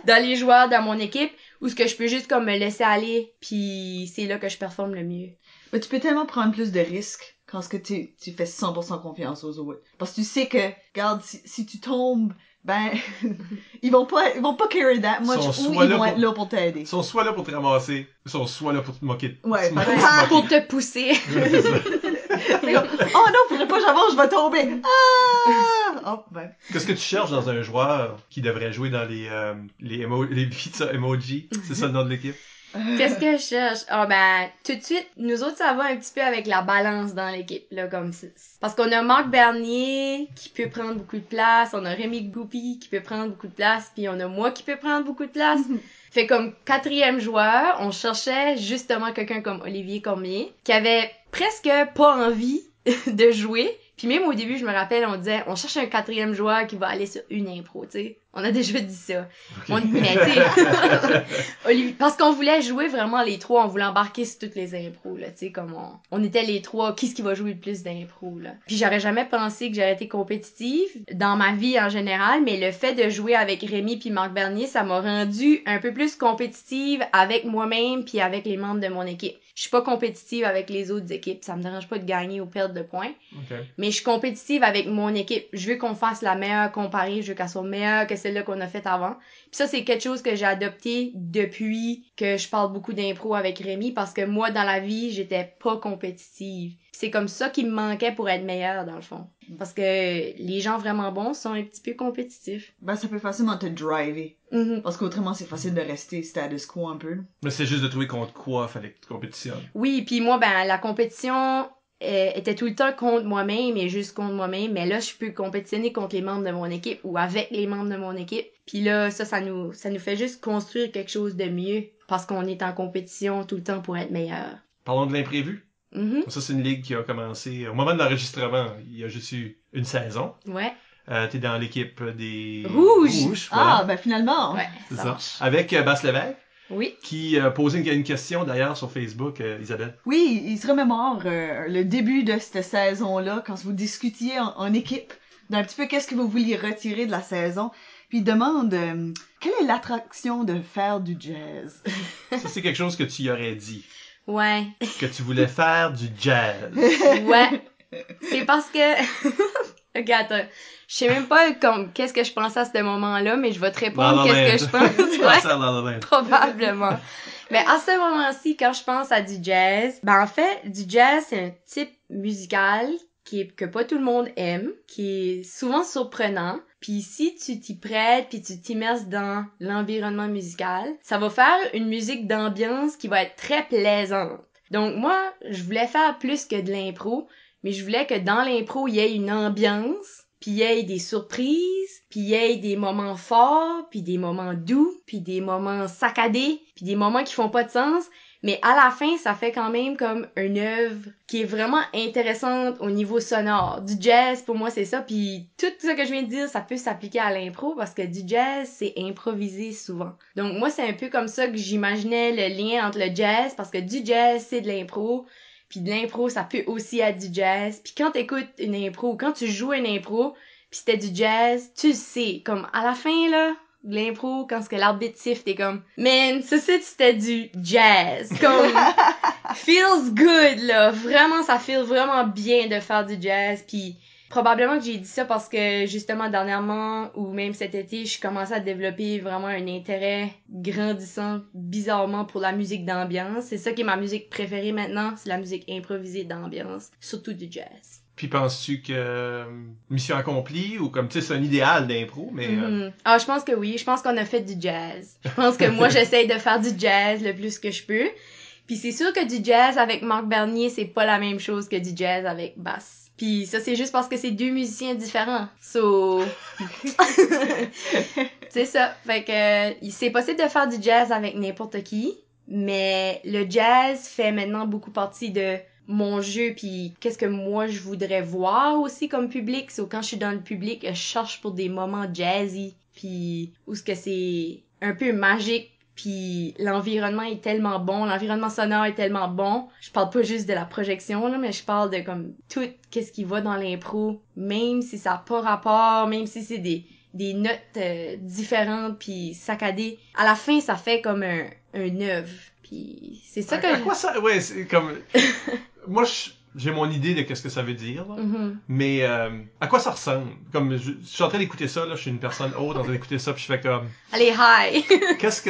dans les joueurs de mon équipe, où ce que je peux juste comme me laisser aller, puis c'est là que je performe le mieux. Mais tu peux tellement prendre plus de risques quand ce que tu fais 100% confiance aux autres. Parce que tu sais que, regarde, si tu tombes, ben, ils vont pas carry that much, ou ils vont être là pour t'aider. Ils sont soit là pour te ramasser, ils sont soit là pour te moquer. Ouais, Pour te pousser. C'est ça. Oh non, faudrait pas que j'avance, je vais tomber. Ah! Oh, ben. Qu'est-ce que tu cherches dans un joueur qui devrait jouer dans les pizza emoji? C'est ça le nom de l'équipe? Qu'est-ce que je cherche? Ah ben, tout de suite, nous autres, ça va un petit peu avec la balance dans l'équipe, là, comme ça. Parce qu'on a Marc Bernier qui peut prendre beaucoup de place, on a Rémi Goupy qui peut prendre beaucoup de place, puis on a moi qui peut prendre beaucoup de place. Fait comme 4e joueur, on cherchait justement quelqu'un comme Olivier Cormier, qui avait presque pas envie de jouer. Puis même au début, je me rappelle, on disait, on cherche un 4e joueur qui va aller sur une impro, tu sais. On a déjà dit ça. Okay. Mais tu sais, parce qu'on voulait jouer vraiment les 3, on voulait embarquer sur toutes les impros, là, tu sais, comme on était les 3, qui est-ce qui va jouer le plus d'impro, là. Puis j'aurais jamais pensé que j'aurais été compétitive dans ma vie en général, mais le fait de jouer avec Rémi puis Marc Bernier, ça m'a rendu un peu plus compétitive avec moi-même puis avec les membres de mon équipe. Je suis pas compétitive avec les autres équipes, ça me dérange pas de gagner ou perdre de points. Okay. Mais je suis compétitive avec mon équipe. Je veux qu'on fasse la meilleure comparée, je veux qu'elle soit meilleure que celle-là qu'on a faite avant. Puis ça, c'est quelque chose que j'ai adopté depuis que je parle beaucoup d'impro avec Rémi, parce que moi, dans la vie, j'étais pas compétitive. Puis c'est comme ça qui me manquait pour être meilleure, dans le fond. Parce que les gens vraiment bons sont un petit peu compétitifs. Ben, ça peut facilement te driver. Mm-hmm. Parce qu'autrement, c'est facile de rester status quo un peu. Mais c'est juste de trouver contre quoi fallait que tu compétitionnes. Oui, puis moi, ben, la compétition était tout le temps contre moi-même et juste contre moi-même, mais là, je peux compétitionner contre les membres de mon équipe ou avec les membres de mon équipe. Puis là, ça nous fait juste construire quelque chose de mieux parce qu'on est en compétition tout le temps pour être meilleur. Parlons de l'imprévu. Mm-hmm. Ça, c'est une ligue qui a commencé au moment de l'enregistrement. Il y a juste eu une saison. Ouais. T'es dans l'équipe des Rouges. voilà. Ah, ben finalement. Ouais, C'est ça ça. marche. Avec Basse Lévesque, Oui. qui posait une question d'ailleurs sur Facebook, Isabelle. Oui, il se remémore le début de cette saison-là, quand vous discutiez en équipe d'un petit peu qu'est-ce que vous vouliez retirer de la saison. Puis il demande quelle est l'attraction de faire du jazz? Ça, c'est quelque chose que tu y aurais dit. Ouais. Que tu voulais faire du jazz. Ouais. C'est parce que... Ok, attends. Je sais même pas qu'est-ce que je pensais à ce moment-là, mais je vais te répondre qu'est-ce que je pense. Tu pensais à La La Land. Probablement. Mais à ce moment-ci, quand je pense à du jazz, ben en fait, du jazz, c'est un type musical que pas tout le monde aime, qui est souvent surprenant. Puis si tu t'y prêtes, puis tu t'immerses dans l'environnement musical, ça va faire une musique d'ambiance qui va être très plaisante. Donc moi, je voulais faire plus que de l'impro, mais je voulais que dans l'impro, il y ait une ambiance, puis il y ait des surprises, puis il y ait des moments forts, puis des moments doux, puis des moments saccadés, puis des moments qui font pas de sens, Mais à la fin, ça fait quand même comme une œuvre qui est vraiment intéressante au niveau sonore. Du jazz, pour moi, c'est ça. Puis tout ce que je viens de dire, ça peut s'appliquer à l'impro parce que du jazz, c'est improvisé souvent. Donc moi, c'est un peu comme ça que j'imaginais le lien entre le jazz parce que du jazz, c'est de l'impro. Puis de l'impro, ça peut aussi être du jazz. Puis quand t'écoutes une impro, quand tu joues une impro, puis c'était du jazz, tu le sais. Comme à la fin, là, de l'impro, quand ce que l'arbitre siffle, t'es comme, man, ça c'était du jazz. Comme, feels good, là. Vraiment, ça feel vraiment bien de faire du jazz. Puis probablement que j'ai dit ça parce que, justement, dernièrement, ou même cet été, je commençais à développer vraiment un intérêt grandissant, bizarrement, pour la musique d'ambiance. C'est ça qui est ma musique préférée maintenant, c'est la musique improvisée d'ambiance, surtout du jazz. Puis penses-tu que mission accomplie ou comme tu sais c'est un idéal d'impro mais Ah, je pense que oui, je pense qu'on a fait du jazz. Je pense que moi j'essaye de faire du jazz le plus que je peux. Puis c'est sûr que du jazz avec Marc Bernier, c'est pas la même chose que du jazz avec Bass. Puis ça c'est juste parce que c'est deux musiciens différents. So c'est ça. Fait que c'est possible de faire du jazz avec n'importe qui, mais le jazz fait maintenant beaucoup partie de mon jeu puis qu'est-ce que moi je voudrais voir aussi comme public. So, quand je suis dans le public, je cherche pour des moments jazzy puis où ce que c'est un peu magique puis l'environnement est tellement bon, l'environnement sonore est tellement bon. Je parle pas juste de la projection là, mais je parle de comme tout qu'est-ce qui va dans l'impro, même si ça a pas rapport, même si c'est des notes différentes puis saccadées. À la fin, ça fait comme un œuvre. Puis c'est ça que à quoi ça ouais c'est comme moi j'ai mon idée de qu'est-ce que ça veut dire là. Mais à quoi ça ressemble comme je suis en train d'écouter ça là, je suis une personne haute en train d'écouter ça puis je fais comme allez high. qu'est-ce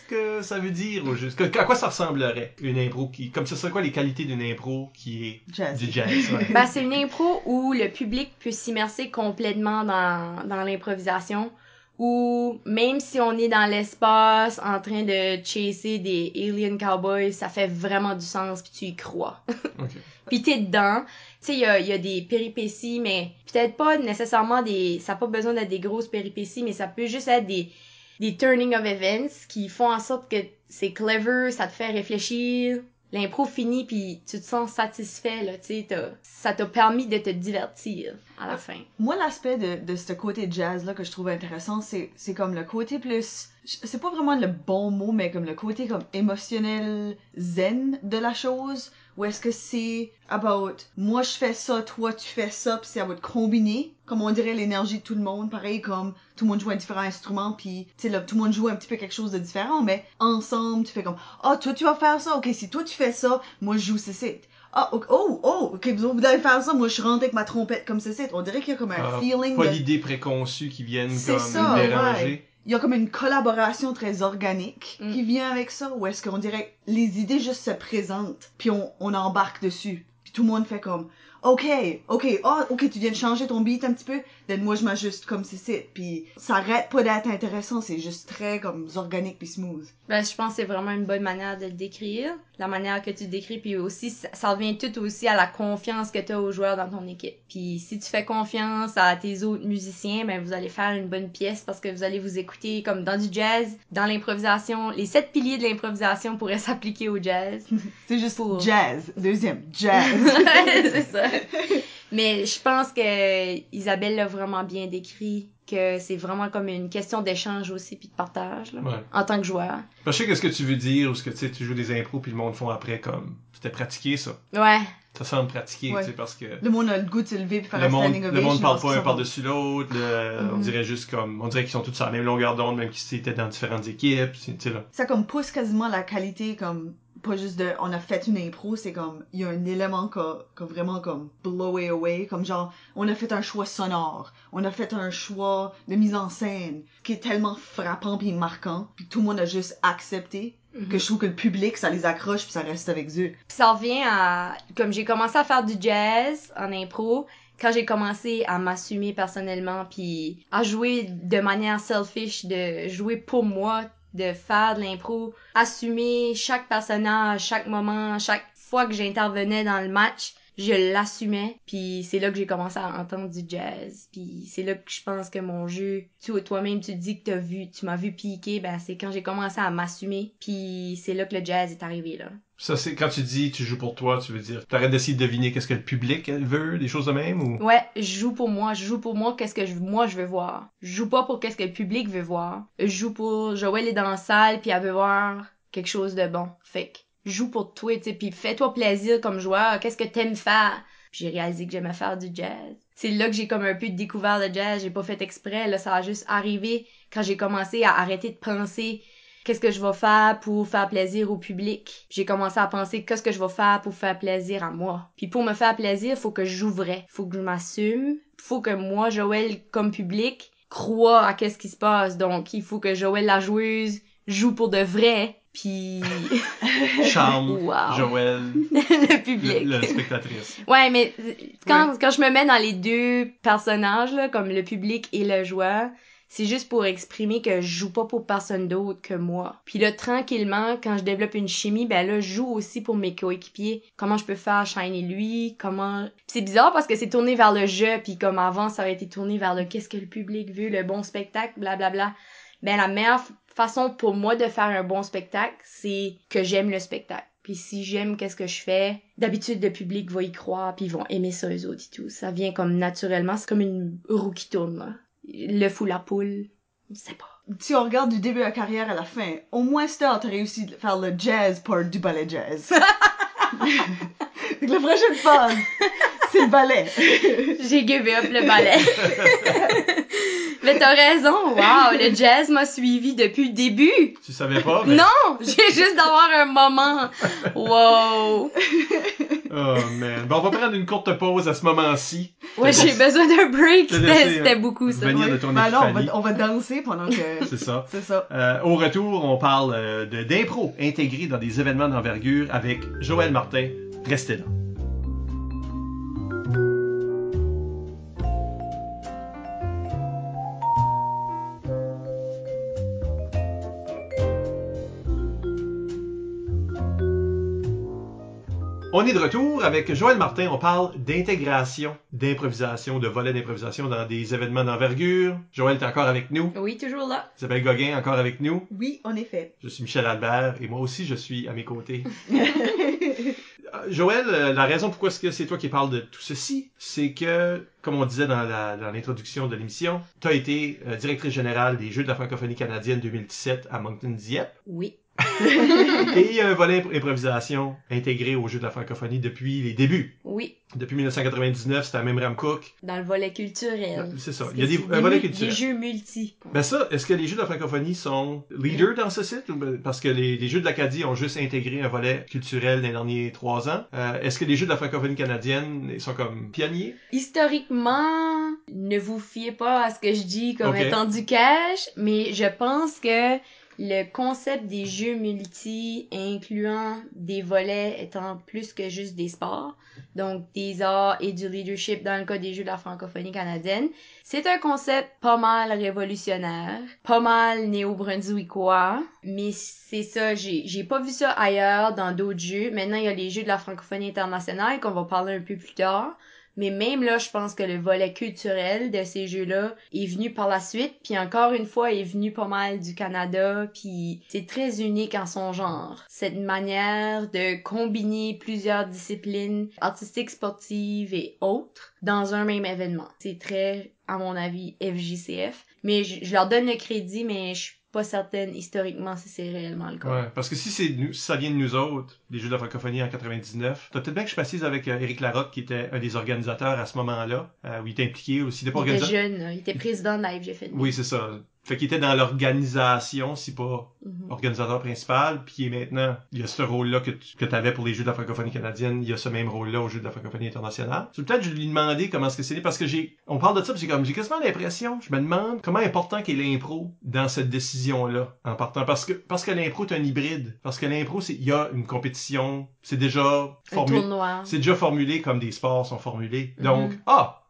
que ça veut dire au juste à quoi ça ressemblerait une impro qui comme ça c'est quoi les qualités d'une impro qui est du jazz ouais. Ben c'est une impro où le public peut s'immerser complètement dans l'improvisation. Ou même si on est dans l'espace en train de chasser des alien cowboys, ça fait vraiment du sens puis tu y crois. Okay. Puis t'es dedans. Tu sais, il y a des péripéties, mais peut-être pas nécessairement ça n'a pas besoin d'être des grosses péripéties, mais ça peut juste être des turning of events qui font en sorte que c'est clever, ça te fait réfléchir. L'impro finit puis tu te sens satisfait, là, tu sais, ça t'a permis de te divertir à la fin. Moi, l'aspect de ce côté jazz-là que je trouve intéressant, c'est comme le côté plus... C'est pas vraiment le bon mot, mais comme le côté comme émotionnel zen de la chose. Ou est-ce que c'est about moi je fais ça, toi tu fais ça, puis c'est à votre combiner, comme on dirait l'énergie de tout le monde, pareil comme tout le monde joue un différent instrument, puis tu sais là tout le monde joue un petit peu quelque chose de différent, mais ensemble tu fais comme ah toi tu vas faire ça, ok si toi tu fais ça, moi je joue ceci. Ah ok vous allez faire ça, moi je rentre avec ma trompette comme ceci. On dirait qu'il y a comme un feeling pas de... l'idée préconçue qui viennent c'est comme ça, déranger. Ouais. Il y a comme une collaboration très organique qui vient avec ça, ou est-ce qu'on dirait les idées juste se présentent, puis on embarque dessus, puis tout le monde fait comme ok, tu viens de changer ton beat un petit peu, moi je m'ajuste comme c'est, puis ça arrête pas d'être intéressant, c'est juste très comme organique puis smooth. Ben, je pense que c'est vraiment une bonne manière de le décrire, la manière que tu le décris, puis aussi ça revient tout aussi à la confiance que tu as aux joueurs dans ton équipe. Puis si tu fais confiance à tes autres musiciens, ben vous allez faire une bonne pièce parce que vous allez vous écouter comme dans du jazz, dans l'improvisation. Les 7 piliers de l'improvisation pourraient s'appliquer au jazz. C'est juste pour jazz, deuxième jazz. C'est ça. Mais je pense que Isabelle l'a vraiment bien décrit, que c'est vraiment comme une question d'échange aussi puis de partage là, ouais. En tant que joueur. Je sais que ce que tu veux dire ou ce que tu sais tu joues des impros puis le monde font après comme c'était pratiqué ça. Ouais. Ça semble pratiqué, ouais. tu sais parce que le monde a le goût de se lever puis faire un standing ovation. Le monde parle pas un par-dessus l'autre, on dirait juste comme on dirait qu'ils sont tous sur la même longueur d'onde même qu'ils étaient dans différentes équipes, tu sais là. Ça comme pousse quasiment la qualité comme pas juste de on a fait une impro, c'est comme il y a un élément qui vraiment comme blow it away, comme genre on a fait un choix sonore, on a fait un choix de mise en scène qui est tellement frappant puis marquant, puis tout le monde a juste accepté que je trouve que le public ça les accroche puis ça reste avec eux. Puis ça revient à comme j'ai commencé à faire du jazz en impro, quand j'ai commencé à m'assumer personnellement puis à jouer de manière selfish, de jouer pour moi, de faire de l'impro, assumer chaque personnage, chaque moment, chaque fois que j'intervenais dans le match, je l'assumais, puis c'est là que j'ai commencé à entendre du jazz, puis c'est là que je pense que mon jeu, toi-même tu dis que tu m'as vu piquer, ben c'est quand j'ai commencé à m'assumer, puis c'est là que le jazz est arrivé, là. Ça, c'est quand tu dis tu joues pour toi, tu veux dire, t'arrêtes d'essayer de deviner qu'est-ce que le public veut, des choses de même, ou? Ouais, je joue pour moi, qu'est-ce que moi je veux voir. Je joue pas pour qu'est-ce que le public veut voir. Je joue pour Joël est dans la salle, puis elle veut voir quelque chose de bon. Fait que joue pour toi, tu sais, puis fais-toi plaisir comme joueur, qu'est-ce que t'aimes faire? Puis j'ai réalisé que j'aimais faire du jazz. C'est là que j'ai comme un peu découvert le jazz, j'ai pas fait exprès, là, ça a juste arrivé quand j'ai commencé à arrêter de penser qu'est-ce que je vais faire pour faire plaisir au public. J'ai commencé à penser qu'est-ce que je vais faire pour faire plaisir à moi. Puis pour me faire plaisir, faut que je joue vrai, faut que je m'assume, faut que moi, Joël, comme public, croit à qu'est-ce qui se passe. Donc il faut que Joël, la joueuse, joue pour de vrai. Puis Charme, wow. Joël, le public. le spectatrice. Ouais, mais quand je me mets dans les deux personnages, là, comme le public et le joueur, c'est juste pour exprimer que je joue pas pour personne d'autre que moi. Puis là, tranquillement, quand je développe une chimie, ben là, je joue aussi pour mes coéquipiers. Comment je peux faire shiner lui, comment... Puis c'est bizarre parce que c'est tourné vers le jeu, puis comme avant, ça aurait été tourné vers le qu'est-ce que le public veut, le bon spectacle, blablabla. Ben la meilleure façon pour moi de faire un bon spectacle, c'est que j'aime le spectacle. Puis si j'aime qu'est-ce que je fais, d'habitude le public va y croire, puis ils vont aimer ça eux autres et tout. Ça vient comme naturellement, c'est comme une roue qui tourne, là. Le fou la poule, je sais pas. Si on regarde du début de la carrière à la fin, au moins Star, t'as réussi à faire le jazz pour du ballet jazz. Donc la prochaine phase, c'est le ballet. J'ai give up le ballet. Mais t'as raison, wow, le jazz m'a suivi depuis le début. Tu savais pas? Mais... Non, j'ai juste d'avoir un moment. Wow. Oh man. Bon, on va prendre une courte pause à ce moment-ci. Ouais, j'ai besoin d'un break. C'était beaucoup ça. Venir de ton non, on va danser pendant que... C'est ça. C'est ça. Au retour, on parle d'impro intégré dans des événements d'envergure avec Joël Martin. Restez là. On est de retour avec Joël Martin. On parle d'intégration, d'improvisation, de volets d'improvisation dans des événements d'envergure. Joël, t'es encore avec nous? Oui, toujours là. Isabelle Gauguin, encore avec nous? Oui, en effet. Je suis Michel Albert et moi aussi, je suis à mes côtés. Joël, la raison pourquoi c'est toi qui parles de tout ceci, c'est que, comme on disait dans l'introduction de l'émission, tu as été directrice générale des Jeux de la francophonie canadienne 2017 à Moncton-Dieppe. Oui. Et il y a un volet improvisation intégré aux Jeux de la francophonie depuis les débuts. Oui. Depuis 1999, c'était à Memram Cook. Dans le volet culturel. C'est ça. Il y a un volet culturel. Des jeux multi. Ben ça, est-ce que les Jeux de la francophonie sont leaders dans ce site? Parce que les Jeux de l'Acadie ont juste intégré un volet culturel dans les derniers 3 ans. Est-ce que les Jeux de la francophonie canadienne sont comme pionniers? Historiquement, ne vous fiez pas à ce que je dis comme étant du cash, mais je pense que le concept des jeux multi incluant des volets étant plus que juste des sports, donc des arts et du leadership dans le cas des Jeux de la francophonie canadienne, c'est un concept pas mal révolutionnaire, pas mal néo-brunswickois, mais c'est ça, j'ai pas vu ça ailleurs dans d'autres jeux. Maintenant, il y a les Jeux de la francophonie internationale qu'on va parler un peu plus tard. Mais même là, je pense que le volet culturel de ces jeux-là est venu par la suite, puis encore une fois, est venu pas mal du Canada, puis c'est très unique en son genre. Cette manière de combiner plusieurs disciplines artistiques, sportives et autres dans un même événement. C'est très, à mon avis, FJCF. Mais je leur donne le crédit, mais je suis pas certaine historiquement si c'est réellement le cas. Ouais, parce que si ça vient de nous autres, les Jeux de la francophonie en 99, t'as peut-être bien que je m'assise avec Éric Larocque, qui était un des organisateurs à ce moment-là, où il était impliqué aussi. Il était jeune, il était président de la FGFN. Oui, c'est ça. Fait qu'il était dans l'organisation, si pas organisateur principal, puis maintenant, il y a ce rôle-là que t'avais pour les Jeux de la francophonie canadienne, il y a ce même rôle-là aux Jeux de la francophonie internationale. Peut-être je lui demandais comment est-ce que c'est, parce que on parle de ça, puis j'ai quasiment l'impression, je me demande comment important qu'est l'impro dans cette décision-là, en partant, parce que l'impro est un hybride, parce que l'impro, il y a une compétition, c'est déjà formulé comme des sports sont formulés. Donc,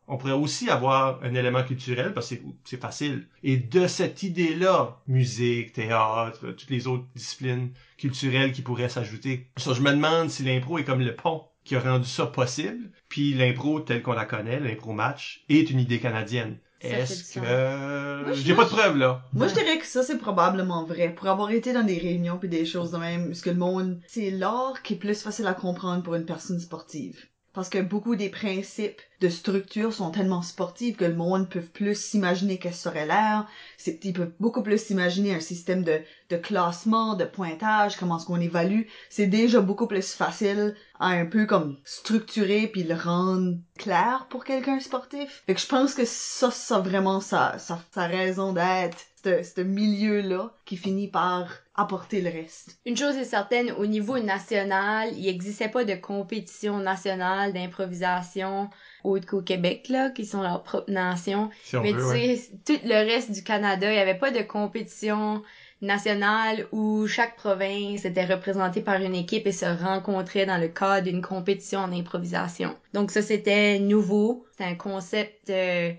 on pourrait aussi avoir un élément culturel parce que c'est facile. Et de cette idée-là, musique, théâtre, toutes les autres disciplines culturelles qui pourraient s'ajouter. Ça, je me demande si l'impro est comme le pont qui a rendu ça possible. Puis l'impro telle qu'on la connaît, l'impro match, est une idée canadienne. Est-ce que... J'ai pas de preuves, là. Moi, je dirais que ça, c'est probablement vrai. Pour avoir été dans des réunions puis des choses de même, parce que le monde, c'est l'art qui est plus facile à comprendre pour une personne sportive. Parce que beaucoup des principes de structure sont tellement sportifs que le monde peut plus s'imaginer qu'est-ce serait l'air. Ils peuvent beaucoup plus s'imaginer un système de classement, de pointage, comment est-ce qu'on évalue. C'est déjà beaucoup plus facile à un peu comme structurer puis le rendre clair pour quelqu'un sportif. Fait que je pense que ça vraiment sa raison d'être. Ce milieu-là qui finit par apporter le reste. Une chose est certaine, au niveau national, il n'existait pas de compétition nationale d'improvisation autre qu'au Québec, là, qui sont leur propre nation. Si on mais veut, tu sais, tout le reste du Canada, il n'y avait pas de compétition nationale où chaque province était représentée par une équipe et se rencontrait dans le cadre d'une compétition en improvisation. Donc ça, c'était nouveau. C'était un concept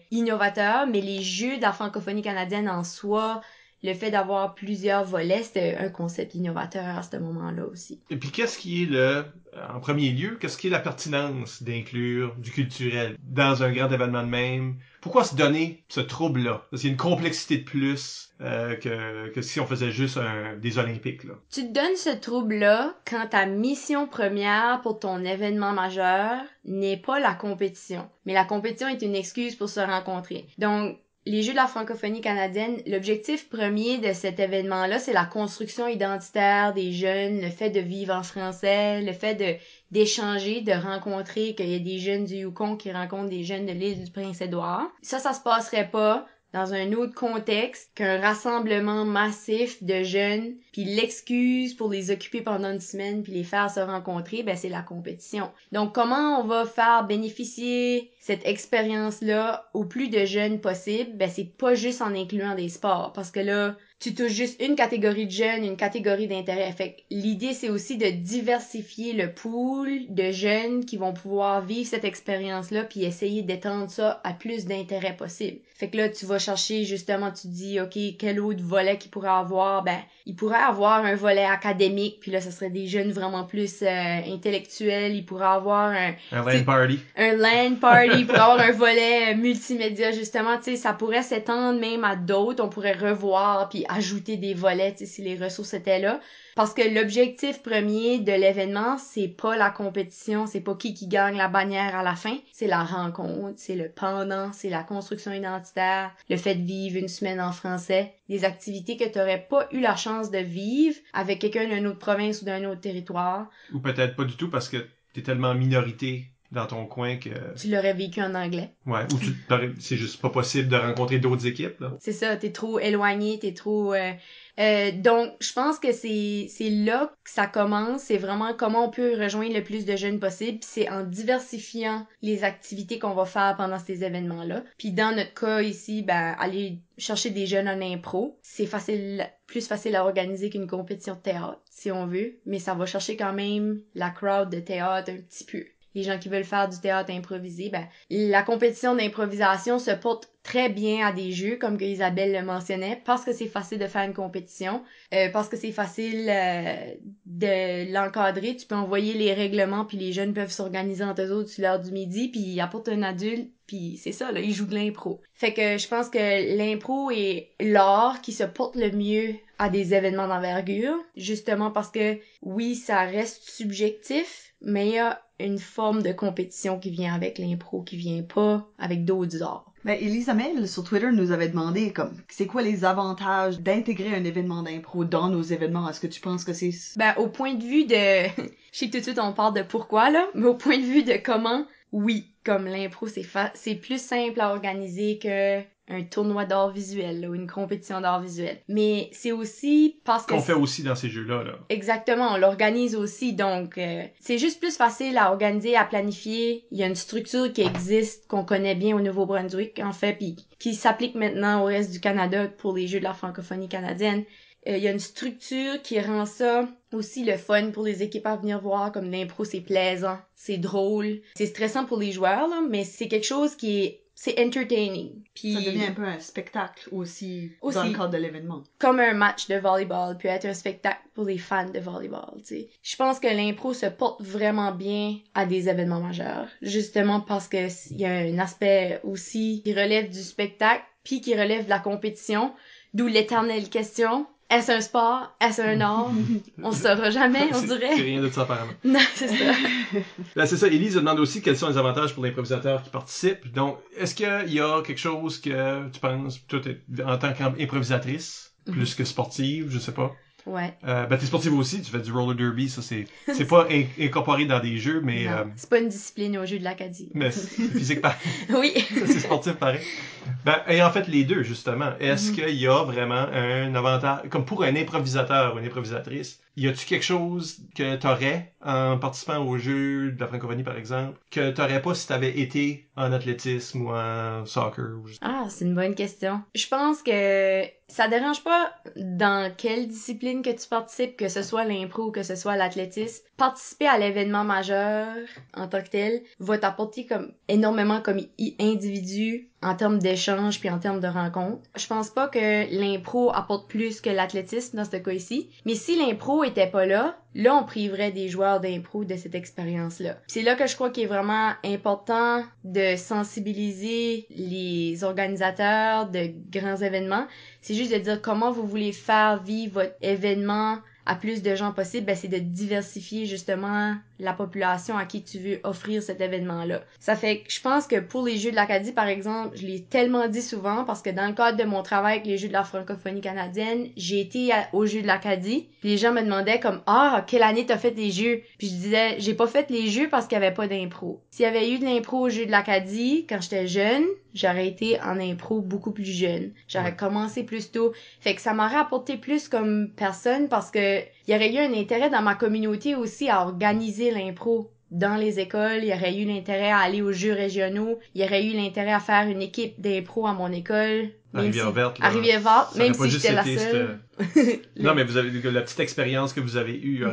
innovateur, mais les Jeux de la francophonie canadienne en soi, le fait d'avoir plusieurs volets, c'était un concept innovateur à ce moment-là aussi. Et puis qu'est-ce qui est en premier lieu, qu'est-ce qui est la pertinence d'inclure du culturel dans un grand événement de même? Pourquoi se donner ce trouble-là? Parce qu'il y a une complexité de plus que si on faisait juste des Olympiques, là. Tu te donnes ce trouble-là quand ta mission première pour ton événement majeur n'est pas la compétition. Mais la compétition est une excuse pour se rencontrer. Donc, les Jeux de la francophonie canadienne, l'objectif premier de cet événement-là, c'est la construction identitaire des jeunes, le fait de vivre en français, le fait d'échanger, de rencontrer, qu'il y a des jeunes du Yukon qui rencontrent des jeunes de l'île du Prince-Édouard. Ça se passerait pas dans un autre contexte qu'un rassemblement massif de jeunes, puis l'excuse pour les occuper pendant une semaine puis les faire se rencontrer, ben c'est la compétition. Donc comment on va faire bénéficier cette expérience-là au plus de jeunes possible? Ben c'est pas juste en incluant des sports, parce que là, tu touches juste une catégorie de jeunes, une catégorie d'intérêt. Fait que l'idée, c'est aussi de diversifier le pool de jeunes qui vont pouvoir vivre cette expérience-là puis essayer d'étendre ça à plus d'intérêts possible. Fait que là, tu vas chercher, justement, tu te dis, OK, quel autre volet qu'il pourrait avoir? Ben, il pourrait avoir un volet académique, puis là, ça serait des jeunes vraiment plus intellectuels. Il pourrait avoir un LAN party. Un LAN party, il pourrait avoir un volet multimédia, justement, tu sais, ça pourrait s'étendre même à d'autres. On pourrait revoir puis ajouter des volets, tu sais, si les ressources étaient là. Parce que l'objectif premier de l'événement, c'est pas la compétition, c'est pas qui gagne la bannière à la fin, c'est la rencontre, c'est le pendant, c'est la construction identitaire, le fait de vivre une semaine en français, des activités que t'aurais pas eu la chance de vivre avec quelqu'un d'une autre province ou d'un autre territoire. Ou peut-être pas du tout parce que t'es tellement en minorité dans ton coin que... Tu l'aurais vécu en anglais. Ouais, ou c'est juste pas possible de rencontrer d'autres équipes, là. C'est ça, t'es trop éloigné, t'es trop... donc, je pense que c'est là que ça commence. C'est vraiment comment on peut rejoindre le plus de jeunes possible. Puis c'est en diversifiant les activités qu'on va faire pendant ces événements-là. Puis dans notre cas ici, ben aller chercher des jeunes en impro, c'est plus facile à organiser qu'une compétition de théâtre, si on veut. Mais ça va chercher quand même la crowd de théâtre un petit peu. Les gens qui veulent faire du théâtre improvisé, ben la compétition d'improvisation se porte très bien à des jeux, comme que Isabelle le mentionnait, parce que c'est facile de faire une compétition, parce que c'est facile de l'encadrer. Tu peux envoyer les règlements, puis les jeunes peuvent s'organiser entre eux autres sur l'heure du midi, puis ils apportent un adulte, puis c'est ça, là, ils jouent de l'impro. Fait que je pense que l'impro est l'art qui se porte le mieux à des événements d'envergure, justement parce que, oui, ça reste subjectif, mais il y a une forme de compétition qui vient avec l'impro, qui vient pas avec d'autres arts. Ben, Elisa Mel, sur Twitter, nous avait demandé, c'est quoi les avantages d'intégrer un événement d'impro dans nos événements? Est-ce que tu penses que c'est... Ben, au point de vue de... Je sais que tout de suite, on parle de pourquoi, là, mais au point de vue de comment, oui, comme l'impro, c'est plus simple à organiser que un tournoi d'art visuel, là, ou une compétition d'art visuel. Mais c'est aussi parce que... Qu'on fait aussi dans ces jeux-là, là. Exactement, on l'organise aussi, donc c'est juste plus facile à organiser, à planifier. Il y a une structure qui existe, qu'on connaît bien au Nouveau-Brunswick, en fait, puis qui s'applique maintenant au reste du Canada pour les Jeux de la francophonie canadienne. Il y a une structure qui rend ça aussi le fun pour les équipes à venir voir, comme l'impro, c'est plaisant, c'est drôle. C'est stressant pour les joueurs, là, mais c'est quelque chose qui est c'est entertaining. Puis Ça devient un peu un spectacle aussi. Dans le cadre de l'événement. Comme un match de volleyball peut être un spectacle pour les fans de volleyball, tu sais. Je pense que l'impro se porte vraiment bien à des événements majeurs, justement parce que il y a un aspect aussi qui relève du spectacle puis qui relève de la compétition, d'où l'éternelle question: est-ce un sport? Est-ce un art? On le saura jamais, on dirait. C'est rien de ça, apparemment. Non, c'est ça. Là, c'est ça. Élise demande aussi quels sont les avantages pour l'improvisateur qui participe. Donc, est-ce qu'il y a quelque chose que tu penses, toi, en tant qu'improvisatrice, plus que sportive, je sais pas? Ouais. T'es sportive aussi, tu fais du roller derby, ça c'est pas incorporé dans des jeux, mais... c'est pas une discipline au jeu de l'Acadie. Mais c'est physique pareil. Oui. C'est sportif pareil. Et en fait, les deux, justement. Est-ce qu'il y a vraiment un avantage, comme pour un improvisateur ou une improvisatrice, y a-tu quelque chose que t'aurais en participant au jeu de la francophonie, par exemple, que t'aurais pas si t'avais été en athlétisme ou en soccer? Ah, c'est une bonne question. Je pense que ça dérange pas dans quelle discipline que tu participes, que ce soit l'impro ou que ce soit l'athlétisme. Participer à l'événement majeur en tant que tel va t'apporter comme énormément comme individu en termes d'échanges puis en termes de rencontres. Je pense pas que l'impro apporte plus que l'athlétisme dans ce cas-ci, mais si l'impro était pas là, on priverait des joueurs d'impro de cette expérience-là. Puis c'est là que je crois qu'il est vraiment important de sensibiliser les organisateurs de grands événements. C'est juste de dire comment vous voulez faire vivre votre événement à plus de gens possible, c'est de diversifier justement la population à qui tu veux offrir cet événement-là. Ça fait que je pense que pour les Jeux de l'Acadie, par exemple, je l'ai tellement dit souvent parce que dans le cadre de mon travail avec les Jeux de la francophonie canadienne, j'ai été aux Jeux de l'Acadie. Les gens me demandaient comme « Ah, quelle année t'as fait les Jeux? » Puis je disais « J'ai pas fait les Jeux parce qu'il y avait pas d'impro. » S'il y avait eu de l'impro aux Jeux de l'Acadie, quand j'étais jeune, j'aurais été en impro beaucoup plus jeune. J'aurais commencé plus tôt. Fait que ça m'aurait apporté plus comme personne parce que il y aurait eu un intérêt dans ma communauté aussi à organiser l'impro dans les écoles. Il y aurait eu l'intérêt à aller aux jeux régionaux. Il y aurait eu l'intérêt à faire une équipe d'impro à mon école. À Rivière-Verte. À Rivière-Verte, même si j'étais la seule. Non, mais vous avez la petite expérience que vous avez eue.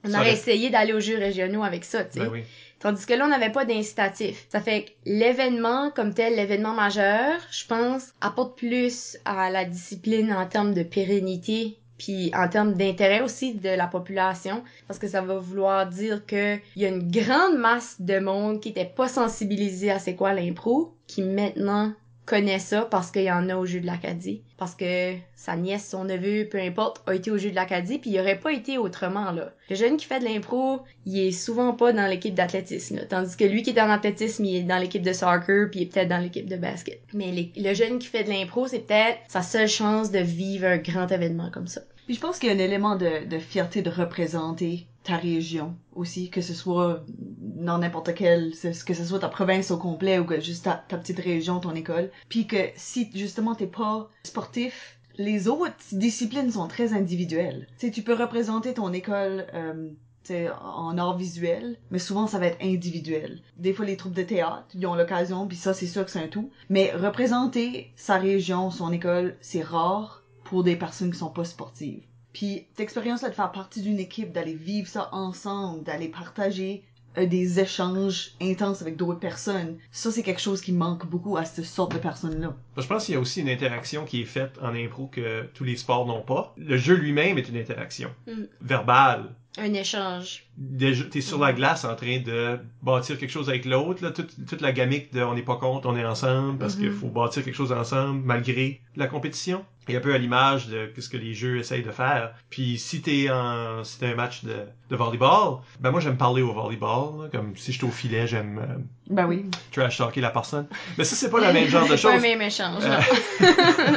On aurait essayé d'aller aux jeux régionaux avec ça, tu sais. Ben oui. Tandis que là, on n'avait pas d'incitatif. Ça fait que l'événement comme tel, l'événement majeur, je pense, apporte plus à la discipline en termes de pérennité puis en termes d'intérêt aussi de la population, parce que ça va vouloir dire que il y a une grande masse de monde qui était pas sensibilisé à c'est quoi l'impro, qui maintenant connaît ça parce qu'il y en a au Jeu de l'Acadie, parce que sa nièce, son neveu, peu importe, a été au Jeu de l'Acadie, puis il aurait pas été autrement, là. Le jeune qui fait de l'impro, il est souvent pas dans l'équipe d'athlétisme, là, tandis que lui qui est en athlétisme, il est dans l'équipe de soccer, puis il est peut-être dans l'équipe de basket. Mais le jeune qui fait de l'impro, c'est peut-être sa seule chance de vivre un grand événement comme ça. Puis je pense qu'il y a un élément de fierté de représenter ta région aussi, que ce soit dans n'importe quelle, que ce soit ta province au complet ou que juste ta petite région, ton école. Puis que si justement t'es pas sportif, les autres disciplines sont très individuelles. Tu sais, tu peux représenter ton école en art visuel, mais souvent ça va être individuel. Des fois les troupes de théâtre, ils ont l'occasion, puis ça c'est sûr que c'est un tout. Mais représenter sa région, son école, c'est rare pour des personnes qui sont pas sportives. Puis cette expérience-là de faire partie d'une équipe, d'aller vivre ça ensemble, d'aller partager des échanges intenses avec d'autres personnes, ça c'est quelque chose qui manque beaucoup à cette sorte de personnes-là. Je pense qu'il y a aussi une interaction qui est faite en impro que tous les sports n'ont pas. Le jeu lui-même est une interaction verbale. Un échange. T'es sur la glace en train de bâtir quelque chose avec l'autre, là, toute la gamique de on n'est pas contre, on est ensemble, parce qu'il faut bâtir quelque chose ensemble malgré la compétition. Et un peu à l'image de ce que les jeux essayent de faire. Puis si t'es un match de volleyball, ben moi j'aime parler au volleyball, là, comme si j'étais au filet, j'aime ben oui. trash talker la personne. Mais ça c'est pas le même genre de chose. C'est pas le même échange, non.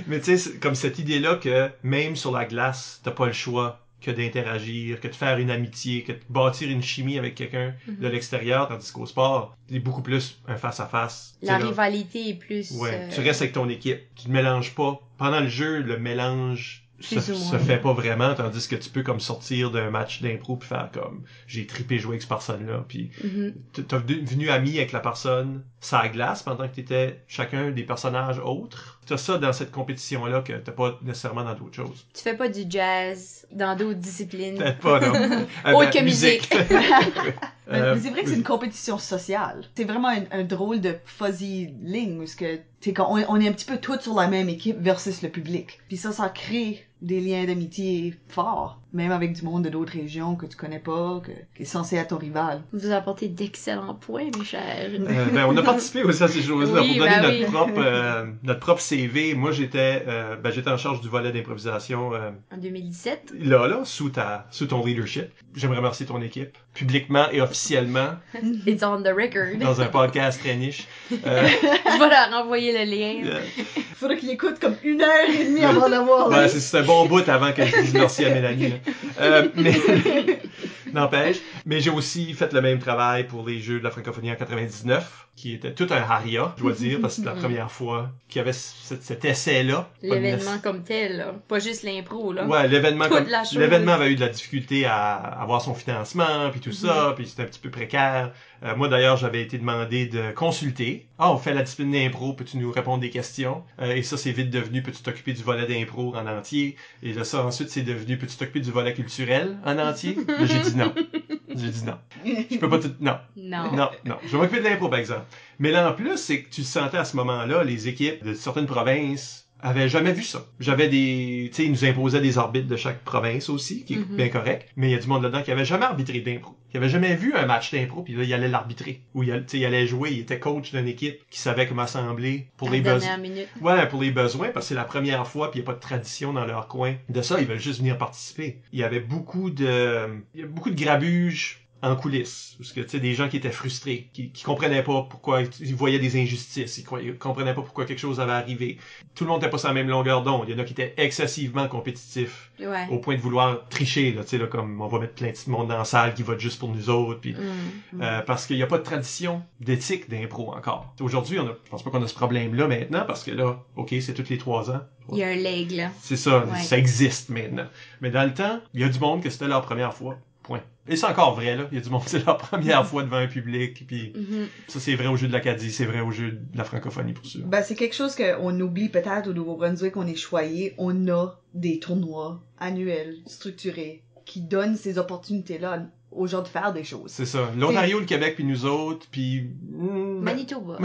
Mais tu sais, comme cette idée-là que même sur la glace, t'as pas le choix que d'interagir, que de faire une amitié, que de bâtir une chimie avec quelqu'un de l'extérieur, tandis qu'au sport, c'est beaucoup plus un face-à-face. La rivalité est plus... Ouais, tu restes avec ton équipe, tu te mélanges pas. Pendant le jeu, le mélange se fait pas vraiment, tandis que tu peux comme sortir d'un match d'impro puis faire comme j'ai trippé jouer avec cette personne-là, puis t'as devenu ami avec la personne ça glace pendant que t'étais chacun des personnages autres. t'as ça dans cette compétition-là que t'as pas nécessairement dans d'autres choses. Tu fais pas du jazz dans d'autres disciplines. Peut-être pas, non. Autre que musique. Mais c'est vrai que c'est une compétition sociale. C'est vraiment un drôle de fuzzy ligne, parce que on est un petit peu tous sur la même équipe versus le public. Puis ça crée des liens d'amitié forts, même avec du monde de d'autres régions que tu connais pas, qui est censé être ton rival. Vous apportez d'excellents points, mes chers. On a participé aussi à ces choses-là Oui, pour donner oui. notre propre CV. Moi, j'étais en charge du volet d'improvisation En 2017. là, sous ton leadership. J'aimerais remercier ton équipe, publiquement et officiellement, It's on the record. dans un podcast très niche. Je vais leur renvoyer le lien. Faudrait qu'il écoute comme 1h30 avant d'avoir. Ben, c'est un bon bout avant que je dise merci à Mélanie. Mais n'empêche. Mais j'ai aussi fait le même travail pour les Jeux de la francophonie en 99, qui était tout un haria, je dois dire, parce que c'est la première fois qu'il y avait cet essai-là. L'événement comme tel, là. Pas juste l'impro, là. Ouais, l'événement Toute la chose. l'événement avait eu de la difficulté à avoir son financement, puis tout ça, puis c'était un petit peu précaire. Moi, d'ailleurs, j'avais été demandé de consulter. Ah, on fait la discipline d'impro, peux-tu nous répondre des questions? Et ça, c'est vite devenu, peux-tu t'occuper du volet d'impro en entier? Et là, ça, ensuite, c'est devenu, peux-tu t'occuper du volet culturel en entier? Là, j'ai dit non. J'ai dit non. Je peux pas tout... Non. Non. Non. Je vais m'occuper de l'impro, par exemple. Mais là, en plus, c'est que tu sentais à ce moment-là, les équipes de certaines provinces avaient jamais vu ça. J'avais tu sais, ils nous imposaient des arbitres de chaque province aussi, qui est bien correct. Mais il y a du monde là-dedans qui avait jamais arbitré d'impro. Qui avait jamais vu un match d'impro, puis là, il allait l'arbitrer. Ou il allait jouer, il était coach d'une équipe qui savait comment assembler pour les besoins. Ouais, pour les besoins, parce que c'est la première fois, puis il n'y a pas de tradition dans leur coin de ça. Ils veulent juste venir participer. Il y avait beaucoup de grabuge en coulisses, parce que tu sais, des gens qui étaient frustrés, qui comprenaient pas pourquoi ils voyaient des injustices, ils comprenaient pas pourquoi quelque chose avait arrivé. Tout le monde n'était pas sur la même longueur d'onde. Il y en a qui étaient excessivement compétitifs, au point de vouloir tricher, là, tu sais, là, comme on va mettre plein de monde dans la salle qui vote juste pour nous autres, puis parce qu'il y a pas de tradition d'éthique d'impro encore. Aujourd'hui, je pense pas qu'on a ce problème-là maintenant, parce que là, ok, c'est tous les 3 ans. Il y a un leg, là. C'est ça, ça existe maintenant. Mais dans le temps, il y a du monde que c'était leur première fois. Point. Et c'est encore vrai, là. Il y a du monde, c'est leur première fois devant un public, puis ça, c'est vrai au jeu de l'Acadie, c'est vrai au jeu de la francophonie, pour sûr. Ben, c'est quelque chose qu'on oublie peut-être au Nouveau-Brunswick, on est choyé. On a des tournois annuels, structurés, qui donnent ces opportunités-là aux gens de faire des choses. C'est ça. L'Ontario, le Québec, puis nous autres, puis... Manitoba.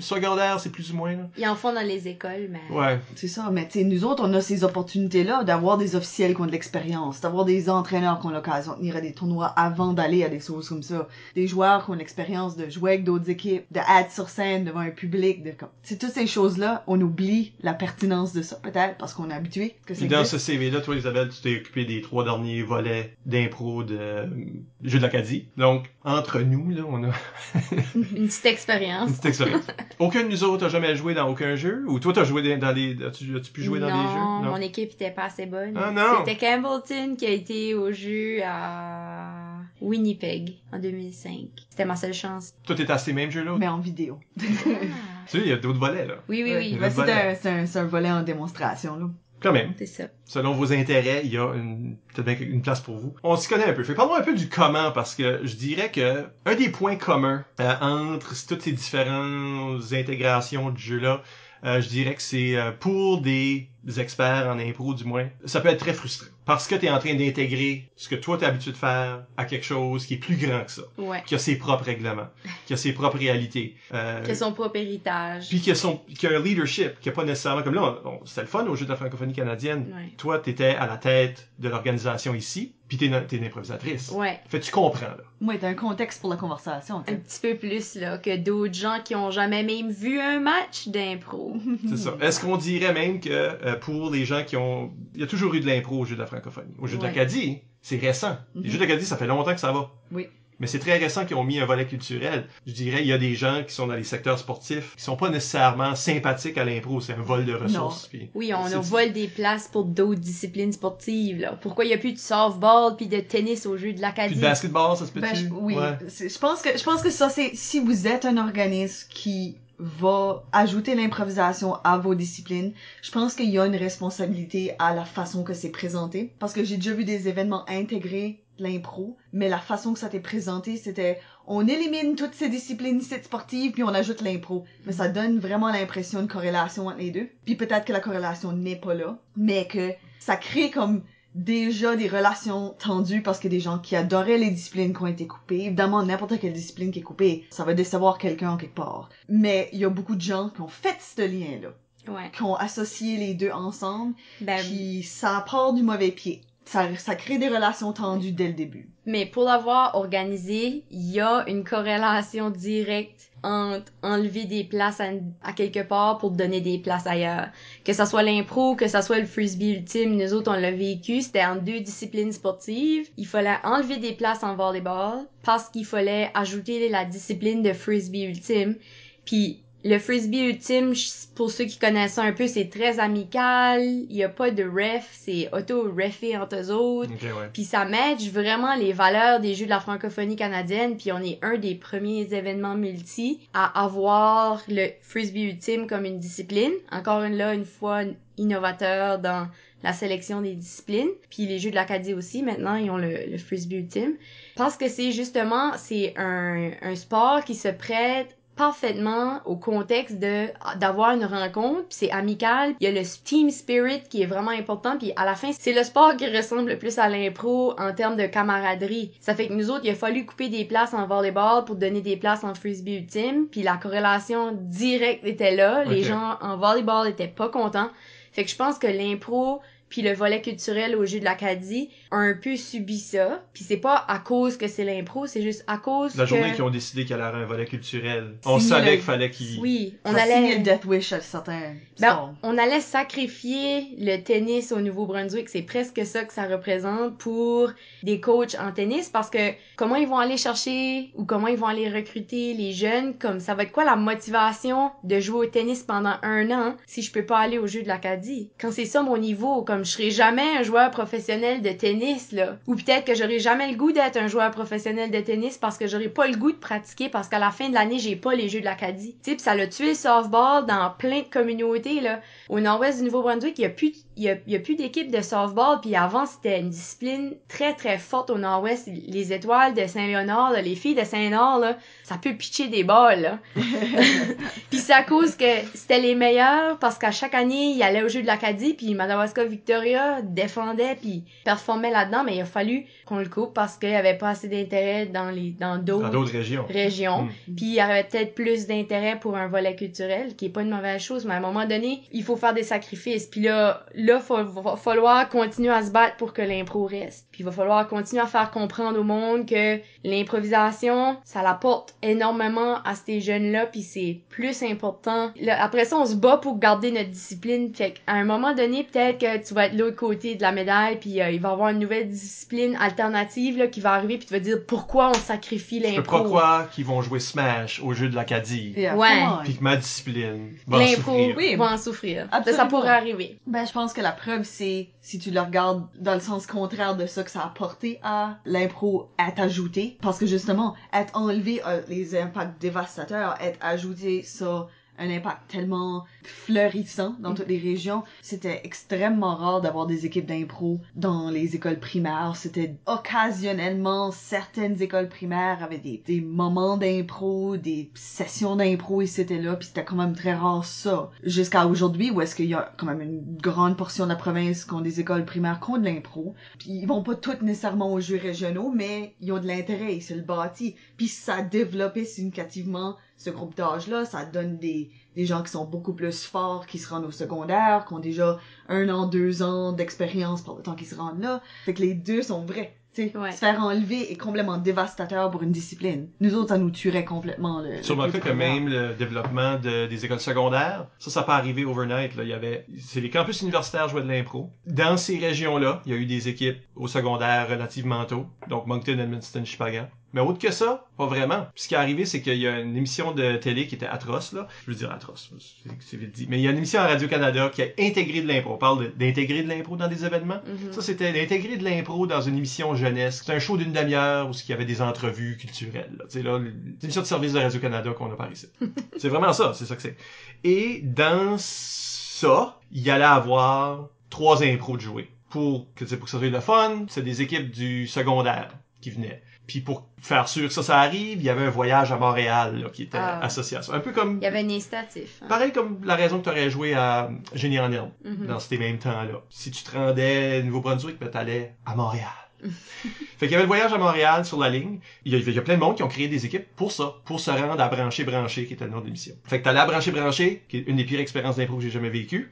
Secondaire, c'est plus ou moins, là. Ils en font dans les écoles, mais... Ouais. C'est ça, mais tu sais, nous autres, on a ces opportunités-là d'avoir des officiels qui ont de l'expérience, d'avoir des entraîneurs qui ont l'occasion de venir à des tournois avant d'aller à des choses comme ça, des joueurs qui ont l'expérience de jouer avec d'autres équipes, d'être sur scène devant un public, c'est toutes ces choses-là, on oublie la pertinence de ça, peut-être, parce qu'on est habitué que ça existe. Dans ce CV-là, toi, Isabelle, tu t'es occupé des 3 derniers volets d'impro de jeu de l'Acadie. Donc, entre nous, là, on a... Une petite expérience. Aucun de nous autres a jamais joué dans aucun jeu? Ou toi, t'as joué dans les... As-tu pu jouer dans des jeux? Non, mon équipe était pas assez bonne. Ah non! C'était Campbellton qui a été au jeu à Winnipeg en 2005. C'était ma seule chance. Toi, t'étais à ces mêmes jeux-là? Mais en vidéo. Tu sais, il y a d'autres volets, là. Oui. C'est un volet en démonstration, là. Quand même. C'est ça. Selon vos intérêts, il y a peut-être une place pour vous. On s'y connaît un peu. Parlons un peu du comment, parce que je dirais que un des points communs entre toutes ces différentes intégrations de jeux-là, je dirais que c'est pour des experts en impro, du moins, ça peut être très frustrant. Parce que t'es en train d'intégrer ce que toi t'es habitué de faire à quelque chose qui est plus grand que ça. Ouais. Qui a ses propres règlements. Qui a ses propres réalités. Qui a son propre héritage. Puis qui a un leadership, qui a pas nécessairement, comme là, c'était le fun au jeu de la francophonie canadienne. Ouais. Toi, t'étais à la tête de l'organisation ici, puis t'es une improvisatrice. Ouais. Fait tu comprends, là. Ouais, t'as un contexte pour la conversation, t'sais. Un petit peu plus, là, que d'autres gens qui ont jamais même vu un match d'impro. C'est ça. Est-ce qu'on dirait même que pour les gens qui ont... Il y a toujours eu de l'impro au jeu de la francophonie. Au jeu de l'Acadie, c'est récent. Les jeux de l'Acadie, ça fait longtemps que ça va. Oui. Mais c'est très récent qu'ils ont mis un volet culturel. Je dirais, il y a des gens qui sont dans les secteurs sportifs qui sont pas nécessairement sympathiques à l'impro. C'est un vol de ressources. Puis oui, on vole des places pour d'autres disciplines sportives, là. Pourquoi il y a plus de softball puis de tennis au jeu de l'Acadie? Puis de basketball, ça se peut-tu? Oui. Ouais. Je pense que ça, c'est si vous êtes un organisme qui va ajouter l'improvisation à vos disciplines, je pense qu'il y a une responsabilité à la façon que c'est présenté. Parce que j'ai déjà vu des événements intégrés l'impro, mais la façon que ça t'est présenté, c'était on élimine toutes ces disciplines sportives puis on ajoute l'impro. Mais ça donne vraiment l'impression de corrélation entre les deux. Puis peut-être que la corrélation n'est pas là, mais que ça crée comme déjà des relations tendues parce que des gens qui adoraient les disciplines qui ont été coupées. Évidemment, n'importe quelle discipline qui est coupée, ça va décevoir quelqu'un en quelque part. Mais il y a beaucoup de gens qui ont fait ce lien-là. Ouais. Qui ont associé les deux ensemble, Ben, puis ça part du mauvais pied. Ça crée des relations tendues dès le début. mais pour l'avoir organisé, il y a une corrélation directe entre enlever des places à quelque part pour donner des places ailleurs. Que ça soit l'impro, que ça soit le frisbee ultime, nous autres on l'a vécu, c'était en 2 disciplines sportives. Il fallait enlever des places en volleyball parce qu'il fallait ajouter la discipline de frisbee ultime. Puis le frisbee ultime, pour ceux qui connaissent ça un peu, c'est très amical, il y a pas de ref, c'est auto-refé entre eux autres. Okay, ouais. Puis ça match vraiment les valeurs des Jeux de la francophonie canadienne, puis on est un des premiers événements multi à avoir le frisbee ultime comme une discipline. Encore une fois innovateur dans la sélection des disciplines. Puis les Jeux de l'Acadie aussi, maintenant, ils ont le frisbee ultime. Parce que c'est un sport qui se prête parfaitement au contexte d'avoir une rencontre, puis c'est amical, il y a le team spirit qui est vraiment important, puis à la fin, c'est le sport qui ressemble le plus à l'impro en termes de camaraderie. Ça fait que nous autres, il a fallu couper des places en volleyball pour donner des places en frisbee ultime, puis la corrélation directe était là, les gens en volleyball étaient pas contents. Fait que je pense que l'impro puis le volet culturel aux Jeux de l'Acadie a un peu subi ça. Puis c'est pas à cause que c'est l'impro, c'est juste à cause La journée que... qu'ils ont décidé qu'il y avait un volet culturel, on savait qu'il fallait qu'ils... Oui, On allait... le Death Wish à certains sports. On allait sacrifier le tennis au Nouveau-Brunswick. C'est presque ça que ça représente pour des coachs en tennis, parce que comment ils vont aller chercher ou comment ils vont aller recruter les jeunes, comme ça va être quoi la motivation de jouer au tennis pendant 1 an si je peux pas aller aux Jeux de l'Acadie? Quand c'est ça mon niveau, comme je serai jamais un joueur professionnel de tennis, là. Ou peut-être que j'aurai jamais le goût d'être un joueur professionnel de tennis parce que j'aurai pas le goût de pratiquer parce qu'à la fin de l'année, j'ai pas les Jeux de l'Acadie. Tu sais, pis ça l'a tué le softball dans plein de communautés, là. Au nord-ouest du Nouveau-Brunswick, il y a plus d'équipe de softball, puis avant, c'était une discipline très, très forte au nord-ouest. Les étoiles de Saint-Léonard, là, les filles de Saint-Léonard, là, ça peut pitcher des balles, là. Puis c'est à cause que c'était les meilleurs, parce qu'à chaque année, ils allaient aux Jeux de l'Acadie, puis Madawaska Victoria défendait, puis performait là-dedans, mais il a fallu qu'on le coupe parce qu'il y avait pas assez d'intérêt dans d'autres régions. Puis il y avait peut-être plus d'intérêt pour un volet culturel, qui est pas une mauvaise chose, mais à un moment donné, il faut faire des sacrifices. Puis là, va falloir continuer à se battre pour que l'impro reste. Puis il va falloir continuer à faire comprendre au monde que l'improvisation, ça l'apporte énormément à ces jeunes-là, puis c'est plus important. Là, après ça, on se bat pour garder notre discipline. Fait qu'à un moment donné, peut-être que tu vas être de l'autre côté de la médaille, puis il va y avoir une nouvelle discipline alternative là, qui va arriver, puis tu vas dire pourquoi on sacrifie l'impro. Je peux pas croire qu'ils vont jouer Smash aux Jeux de l'Acadie. Ouais. Puis que ma discipline va en souffrir. L'impro va en souffrir. Absolument. Ça pourrait arriver. Ben, je pense que la preuve, c'est, si tu le regardes dans le sens contraire de ça que ça a apporté à l'impro, être ajouté. Parce que justement, être enlevé les impacts dévastateurs, être ajouté ça, un impact tellement fleurissant dans toutes les régions. C'était extrêmement rare d'avoir des équipes d'impro dans les écoles primaires. C'était occasionnellement, certaines écoles primaires avaient des moments d'impro, des sessions d'impro et c'était là, puis c'était quand même très rare ça. Jusqu'à aujourd'hui, où est-ce qu'il y a quand même une grande portion de la province qui ont des écoles primaires qui ont de l'impro. Puis ils vont pas toutes nécessairement aux jeux régionaux, mais ils ont de l'intérêt, c'est le bâti. Puis ça a développé significativement ce groupe d'âge-là, ça donne des gens qui sont beaucoup plus forts, qui se rendent au secondaire, qui ont déjà 1 an, 2 ans d'expérience par le temps qu'ils se rendent là. Fait que les deux sont vrais. Ouais. Se faire enlever est complètement dévastateur pour une discipline. Nous autres, ça nous tuerait complètement. Sur le fait que même le développement des écoles secondaires, ça peut arriver overnight. Là. C'est les campus universitaires jouaient de l'impro. Dans ces régions-là, il y a eu des équipes au secondaire relativement tôt, donc Moncton, Edmundston, Shippagan. Mais autre que ça, pas vraiment. Puis ce qui est arrivé, c'est qu'il y a une émission de télé qui était atroce, là. Je veux dire atroce, c'est vite dit. Mais il y a une émission à Radio-Canada qui a intégré de l'impro. On parle d'intégrer de l'impro dans des événements. Mm-hmm. Ça, c'était d'intégrer de l'impro dans une émission jeunesse. C'était un show d'1 demi-heure où il y avait des entrevues culturelles. Tu sais, là, l'émission de service de Radio-Canada qu'on a par ici. C'est vraiment ça, c'est ça que c'est. Et dans ça, il y allait avoir 3 impros de jouer. pour que ça soit le fun, c'est des équipes du secondaire qui venaient. Puis pour faire sûr que ça arrive, il y avait un voyage à Montréal là, qui était associé à ça. Un peu comme... Il y avait un incitatif. Hein. Pareil comme la raison que tu aurais joué à Génie en herbe dans ces mêmes temps-là. Si tu te rendais à Nouveau-Brunswick, ben t'allais à Montréal. Fait qu'il y avait le voyage à Montréal sur la ligne. Il y a plein de monde qui ont créé des équipes pour ça, pour se rendre à Branché, qui était le nom de l'émission. Fait que t'allais à Branché, qui est une des pires expériences d'impro que j'ai jamais vécues.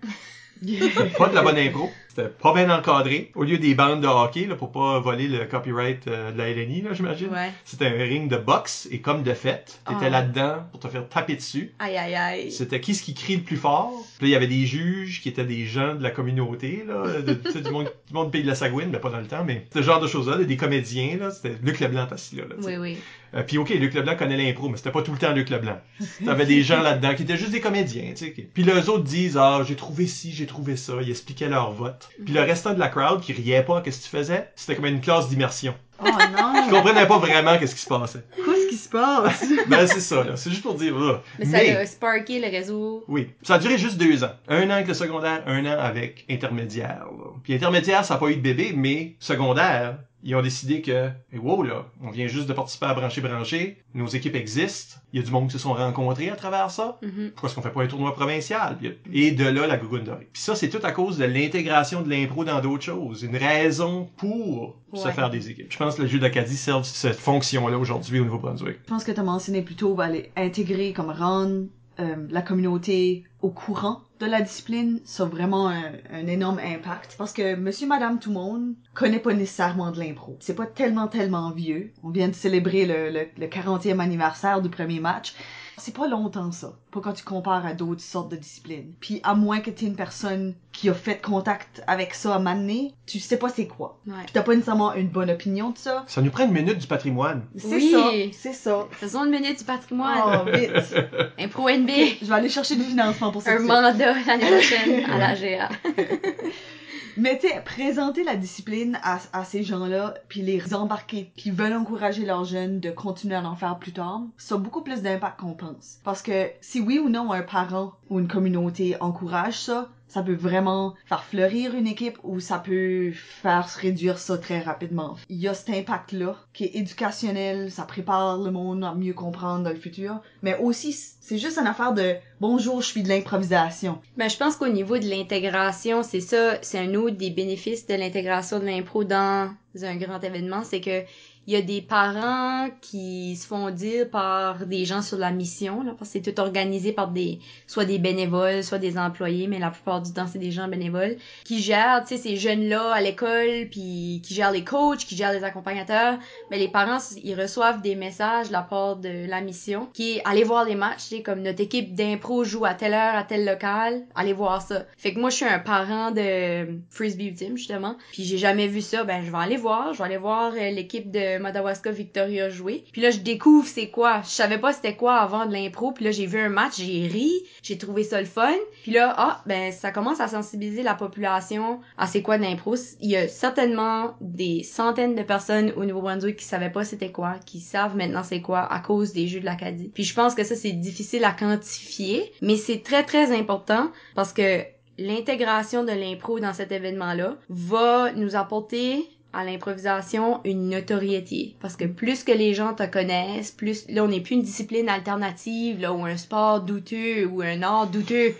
Pas de la bonne impro. C'était pas bien encadré. Au lieu des bandes de hockey, là, pour pas voler le copyright de la LNI, là, j'imagine. Ouais. C'était un ring de boxe et comme de fait, t'étais là-dedans pour te faire taper dessus. Aïe, aïe, aïe. C'était qui crie le plus fort. Puis là, il y avait des juges qui étaient des gens de la communauté, là, du monde du pays de la Sagouine, mais pas dans le temps, mais ce genre de choses-là, des comédiens, là. C'était Luc Leblanc assis là. Oui, oui. Puis ok, Luc Leblanc connaît l'impro, mais c'était pas tout le temps Luc Leblanc. T'avais des gens là-dedans qui étaient juste des comédiens, tu sais. Puis les autres disent, j'ai trouvé ci, j'ai trouvé ça. Ils expliquaient leur vote. Puis le restant de la crowd qui riait pas à ce que tu faisais, c'était comme une classe d'immersion. Oh non! Ils comprenaient pas vraiment qu'est-ce qui se passait. Qu'est-ce qui se passe? Ben c'est ça, là. C'est juste pour dire, Mais ça a sparké le réseau. Oui. Ça a duré juste 2 ans. 1 an avec le secondaire, 1 an avec intermédiaire, là. Puis intermédiaire, ça n'a pas eu de bébé, mais secondaire, ils ont décidé que, wow, là, on vient juste de participer à Branché, nos équipes existent, il y a du monde qui se sont rencontrés à travers ça. Pourquoi est-ce qu'on fait pas un tournoi provincial? Et de là, la Gougoune dorée. Puis ça, c'est tout à cause de l'intégration de l'impro dans d'autres choses. Une raison pour se faire des équipes. Je pense que le jeu d'Acadie sert cette fonction-là aujourd'hui au Nouveau-Brunswick. Je pense que tu as mentionné plutôt intégrer, comme rendre la communauté au courant de la discipline, ça a vraiment un énorme impact. Parce que monsieur, madame, tout le monde connaît pas nécessairement de l'impro. C'est pas tellement vieux. On vient de célébrer le 40e anniversaire du premier match. C'est pas longtemps ça, pas quand tu compares à d'autres sortes de disciplines. Puis à moins que t'aies une personne qui a fait contact avec ça à un moment donné, tu sais pas c'est quoi. Ouais. Puis t'as pas nécessairement une bonne opinion de ça. Ça nous prend une minute du patrimoine. C'est ça. Faisons une minute du patrimoine. Oh, vite. Impro NB. Je vais aller chercher du financement pour ça. Un mandat l'année prochaine à la GA. Mais tu sais, présenter la discipline à ces gens-là, puis les embarquer, qui veulent encourager leurs jeunes de continuer à en faire plus tard, ça a beaucoup plus d'impact qu'on pense. Parce que si oui ou non un parent ou une communauté encourage ça, ça peut vraiment faire fleurir une équipe ou ça peut faire se réduire ça très rapidement. Il y a cet impact-là qui est éducationnel, ça prépare le monde à mieux comprendre dans le futur, mais aussi c'est juste une affaire de « bonjour, je suis de l'improvisation ». Ben, je pense qu'au niveau de l'intégration, c'est ça, c'est un autre des bénéfices de l'intégration de l'impro dans un grand événement, c'est que il y a des parents qui se font dire par des gens sur la mission, là, parce que c'est tout organisé par soit des bénévoles, soit des employés, mais la plupart du temps, c'est des gens bénévoles, qui gèrent, tu sais, ces jeunes-là à l'école, puis qui gèrent les coachs, qui gèrent les accompagnateurs. Mais les parents, ils reçoivent des messages de la part de la mission, qui est « allez voir les matchs », tu sais, comme notre équipe d'impro joue à telle heure, à tel local, allez voir ça. Fait que moi, je suis un parent de Frisbee Ultime, justement, puis j'ai jamais vu ça, ben je vais aller voir l'équipe de Madawaska Victoria jouer. Puis là, je découvre c'est quoi. Je savais pas c'était quoi avant de l'impro. Puis là, j'ai vu un match, j'ai ri, j'ai trouvé ça le fun. Puis là, ben ça commence à sensibiliser la population à c'est quoi de l'impro. Il y a certainement des centaines de personnes au Nouveau-Brunswick qui savaient pas c'était quoi, qui savent maintenant c'est quoi à cause des Jeux de l'Acadie. Puis je pense que ça, c'est difficile à quantifier, mais c'est très, très important parce que l'intégration de l'impro dans cet événement-là va nous apporter à l'improvisation une notoriété. Parce que plus que les gens te connaissent, plus, là, on n'est plus une discipline alternative, là, ou un sport douteux, ou un art douteux.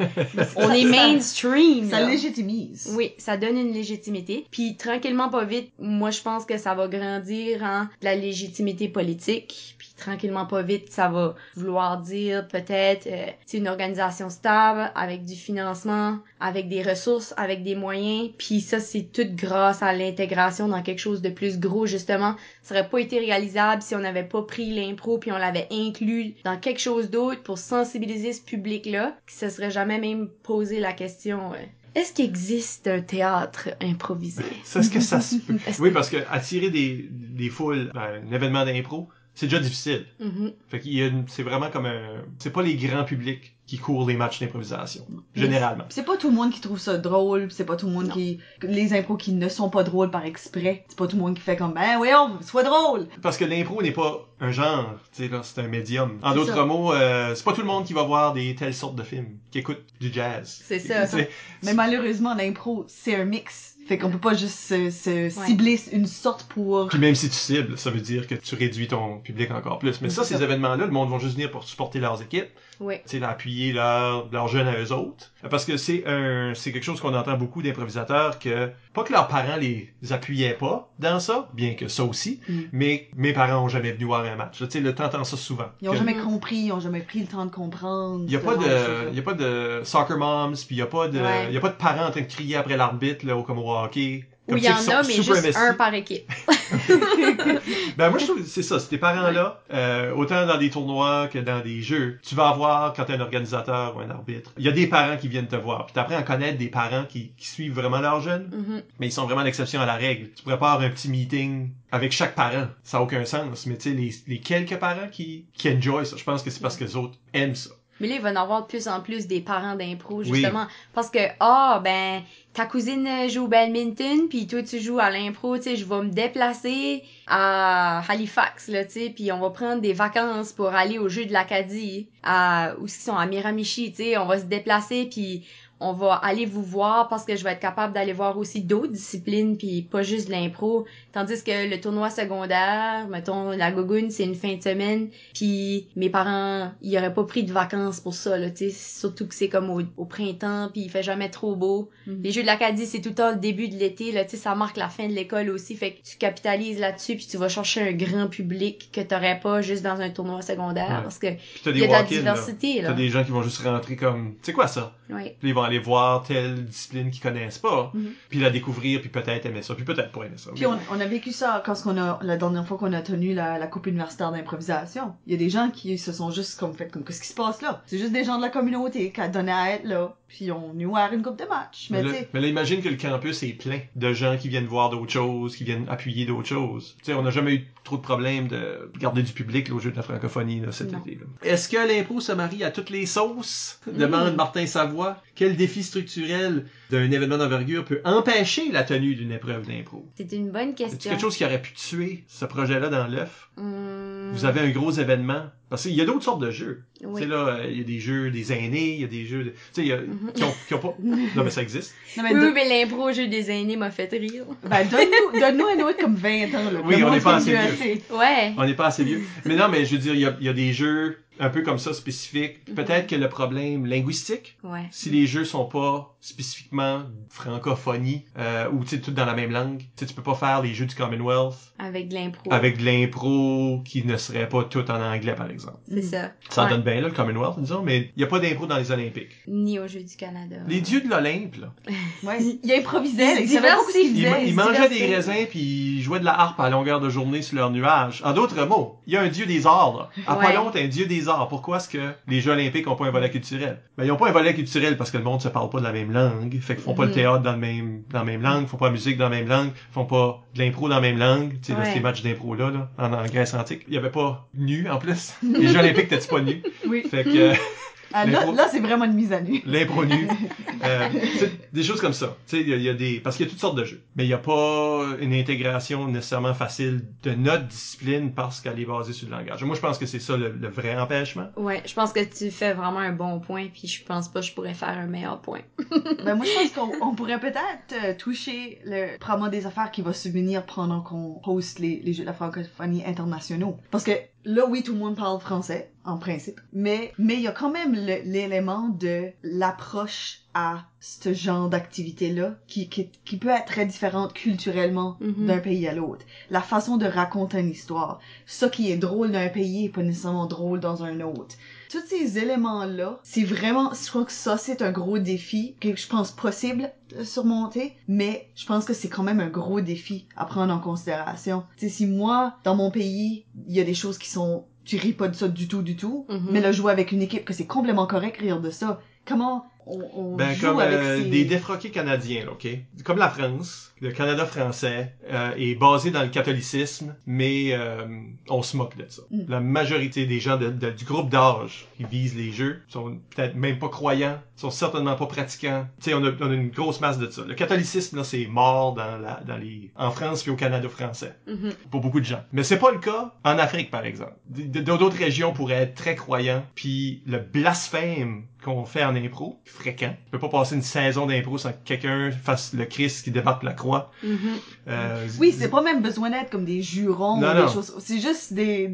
On est mainstream, ça là. légitimise. Oui, ça donne une légitimité. Puis, tranquillement, pas vite, moi, je pense que ça va grandir en de la légitimité politique. Puis, tranquillement, pas vite, ça va vouloir dire, peut-être, c'est une organisation stable, avec du financement, avec des ressources, avec des moyens. Puis ça, c'est tout grâce à l'intégration dans quelque chose de plus gros, justement. Ça aurait pas été réalisable si on n'avait pas pris l'impro puis on l'avait inclus dans quelque chose d'autre pour sensibiliser ce public-là, qui se serait jamais même posé la question... Est-ce qu'il existe un théâtre improvisé? Est-ce que ça se peut? Oui, parce que attirer des foules à un événement d'impro, c'est déjà difficile. Fait qu'il y a c'est vraiment comme c'est pas les grands publics qui courent les matchs d'improvisation, généralement. C'est pas tout le monde qui trouve ça drôle, c'est pas tout le monde les impros qui ne sont pas drôles par exprès, c'est pas tout le monde qui fait comme ben oui, sois drôle. Parce que l'impro n'est pas un genre, tu sais là, c'est un médium. En d'autres mots, c'est pas tout le monde qui va voir telles sortes de films, qui écoute du jazz. C'est ça. Mais malheureusement l'impro, c'est un mix. Fait qu'on peut pas juste se cibler une sorte pour... Puis même si tu cibles, ça veut dire que tu réduis ton public encore plus. Mais ça, ces événements-là, le monde va juste venir pour supporter leurs équipes. Oui. Tu sais, appuyer leurs jeunes à eux autres. Parce que c'est quelque chose qu'on entend beaucoup d'improvisateurs que, pas que leurs parents les appuyaient pas dans ça, bien que ça aussi, mais mes parents ont jamais venu voir un match. Tu sais, t'entends ça souvent. Ils ont jamais compris, ils ont jamais pris le temps de comprendre. Il y a pas de soccer moms, puis il y a pas de parents en train de crier après l'arbitre, là, comme au hockey. Ou il y en a, mais juste un par équipe. Ben moi je trouve que c'est ça, ces parents-là, autant dans des tournois que dans des jeux, tu vas avoir quand t'es un organisateur ou un arbitre, il y a des parents qui viennent te voir, puis t'apprends à connaître des parents qui suivent vraiment leurs jeunes, mais ils sont vraiment l'exception à la règle. Tu pourrais pas avoir un petit meeting avec chaque parent, ça n'a aucun sens, mais tu sais, les quelques parents qui enjoy ça, je pense que c'est parce que les autres aiment ça. Mais là, il va y en avoir de plus en plus des parents d'impro, justement. Parce que, ta cousine joue au badminton, puis toi, tu joues à l'impro, tu sais, je vais me déplacer à Halifax, là, tu sais, puis on va prendre des vacances pour aller au jeu de l'Acadie, où ils sont à Miramichi, tu sais, on va se déplacer, puis on va aller vous voir parce que je vais être capable d'aller voir aussi d'autres disciplines puis pas juste de l'impro. Tandis que le tournoi secondaire, mettons, la Gogoune, c'est une fin de semaine, puis mes parents, ils auraient pas pris de vacances pour ça, là, tu sais, surtout que c'est comme au printemps, puis il fait jamais trop beau. Les Jeux de l'Acadie, c'est tout le temps le début de l'été, là, tu sais, ça marque la fin de l'école aussi, fait que tu capitalises là-dessus, puis tu vas chercher un grand public que t'aurais pas juste dans un tournoi secondaire, parce que il y a de la diversité, là. T'as des gens qui vont juste rentrer comme, c'est quoi ça? Oui. Puis ils vont aller voir telle discipline qu'ils connaissent pas, puis la découvrir, puis peut-être aimer ça, puis peut-être pas aimer ça. Puis on a vécu ça quand la dernière fois qu'on a tenu la coupe universitaire d'improvisation. Il y a des gens qui se sont juste comme fait comme qu'est-ce qui se passe là? C'est juste des gens de la communauté qui a donné à être là, puis on est voir une coupe de match. Mais là, imagine que le campus est plein de gens qui viennent voir d'autres choses, qui viennent appuyer d'autres choses. Tu sais, on n'a jamais eu trop de problèmes de garder du public là, au jeu de la francophonie là, cet été. Là. Est-ce que l'impro se marie à toutes les sauces? Demande Martin Savoie. Quel défi structurel d'un événement d'envergure peut empêcher la tenue d'une épreuve d'impro? C'est une bonne question. C'est quelque chose qui aurait pu tuer ce projet-là dans l'œuf? Vous avez un gros événement. Parce qu'il y a d'autres sortes de jeux. Oui. Tu sais, là, il y a des jeux des aînés, il y a des jeux... Tu sais, qui ont pas... Non, mais ça existe. Non, mais l'impro au jeu des aînés m'a fait rire. Ben, donne-nous un autre comme 20 ans, là. Oui, on n'est pas assez vieux. Ouais. On n'est pas assez vieux. Mais non, mais je veux dire, il y a des jeux un peu comme ça spécifiques. Peut-être que le problème linguistique, si les jeux sont pas spécifiquement francophonie, ou tu sais, tout dans la même langue, tu sais, tu peux pas faire les jeux du Commonwealth avec de l'impro. Avec de l'impro qui ne serait pas tout en anglais, par exemple. C'est ça. Ça en donne bien, là, le Commonwealth, disons, mais il n'y a pas d'impro dans les Olympiques. Ni aux Jeux du Canada. Les dieux de l'Olympe, là. Ouais. Il improvisait, il savait pas ce qu'il disait. Il mangeait des raisins puis il jouait de la harpe à longueur de journée sur leur nuage. En d'autres mots, il y a un dieu des arts, là. Apollon est un dieu des arts. Pourquoi est-ce que les Jeux olympiques n'ont pas un volet culturel? Ben, ils n'ont pas un volet culturel parce que le monde se parle pas de la même langue. Fait qu'ils font pas le théâtre dans la même langue, ils font pas la musique dans la même langue, ils font pas de l'impro dans la même langue. Tu sais, là, ces matchs d'impro là, en Grèce antique. Il y avait pas nu, en plus. Les Jeux olympiques n'étaient pas nus. Oui. Fait que... là, c'est vraiment une mise à nu. L'impro nu. Des choses comme ça. Tu sais, il y a des... Parce qu'il y a toutes sortes de jeux. Mais il n'y a pas une intégration nécessairement facile de notre discipline parce qu'elle est basée sur le langage. Moi, je pense que c'est ça le vrai empêchement. Ouais, je pense que tu fais vraiment un bon point, puis je pense pas que je pourrais faire un meilleur point. Ben, moi, je pense qu'on pourrait peut-être toucher probablement des affaires qui vont subvenir pendant qu'on host les Jeux de la francophonie internationaux. Parce que là, oui, tout le monde parle français, en principe. Mais il y a quand même l'élément de l'approche à ce genre d'activité-là qui peut être très différente culturellement d'un pays à l'autre. La façon de raconter une histoire. Ce qui est drôle d'un pays est pas nécessairement drôle dans un autre. Tous ces éléments-là, c'est vraiment, je crois que ça, c'est un gros défi que je pense possible de surmonter, mais je pense que c'est quand même un gros défi à prendre en considération. Tu sais, si moi, dans mon pays, il y a des choses qui sont, tu ris pas de ça du tout, mais là, jouer avec une équipe que c'est complètement correct rire de ça, comment on joue comme avec des défroqués canadiens, là, OK? Comme la France, le Canada français est basé dans le catholicisme, mais on se moque de ça. La majorité des gens du groupe d'âge qui visent les jeux sont peut-être même pas croyants, sont certainement pas pratiquants. Tu sais, on a une grosse masse de ça. Le catholicisme, là, c'est mort en France puis au Canada français. Pour beaucoup de gens. Mais c'est pas le cas en Afrique, par exemple. D'autres régions pourraient être très croyants, puis le blasphème qu'on fait en impro fréquent. Tu peux pas passer une saison d'impro sans que quelqu'un fasse le Christ qui débarque la croix. Oui, c'est pas même besoin d'être comme des jurons Non, ou non. des choses. C'est juste des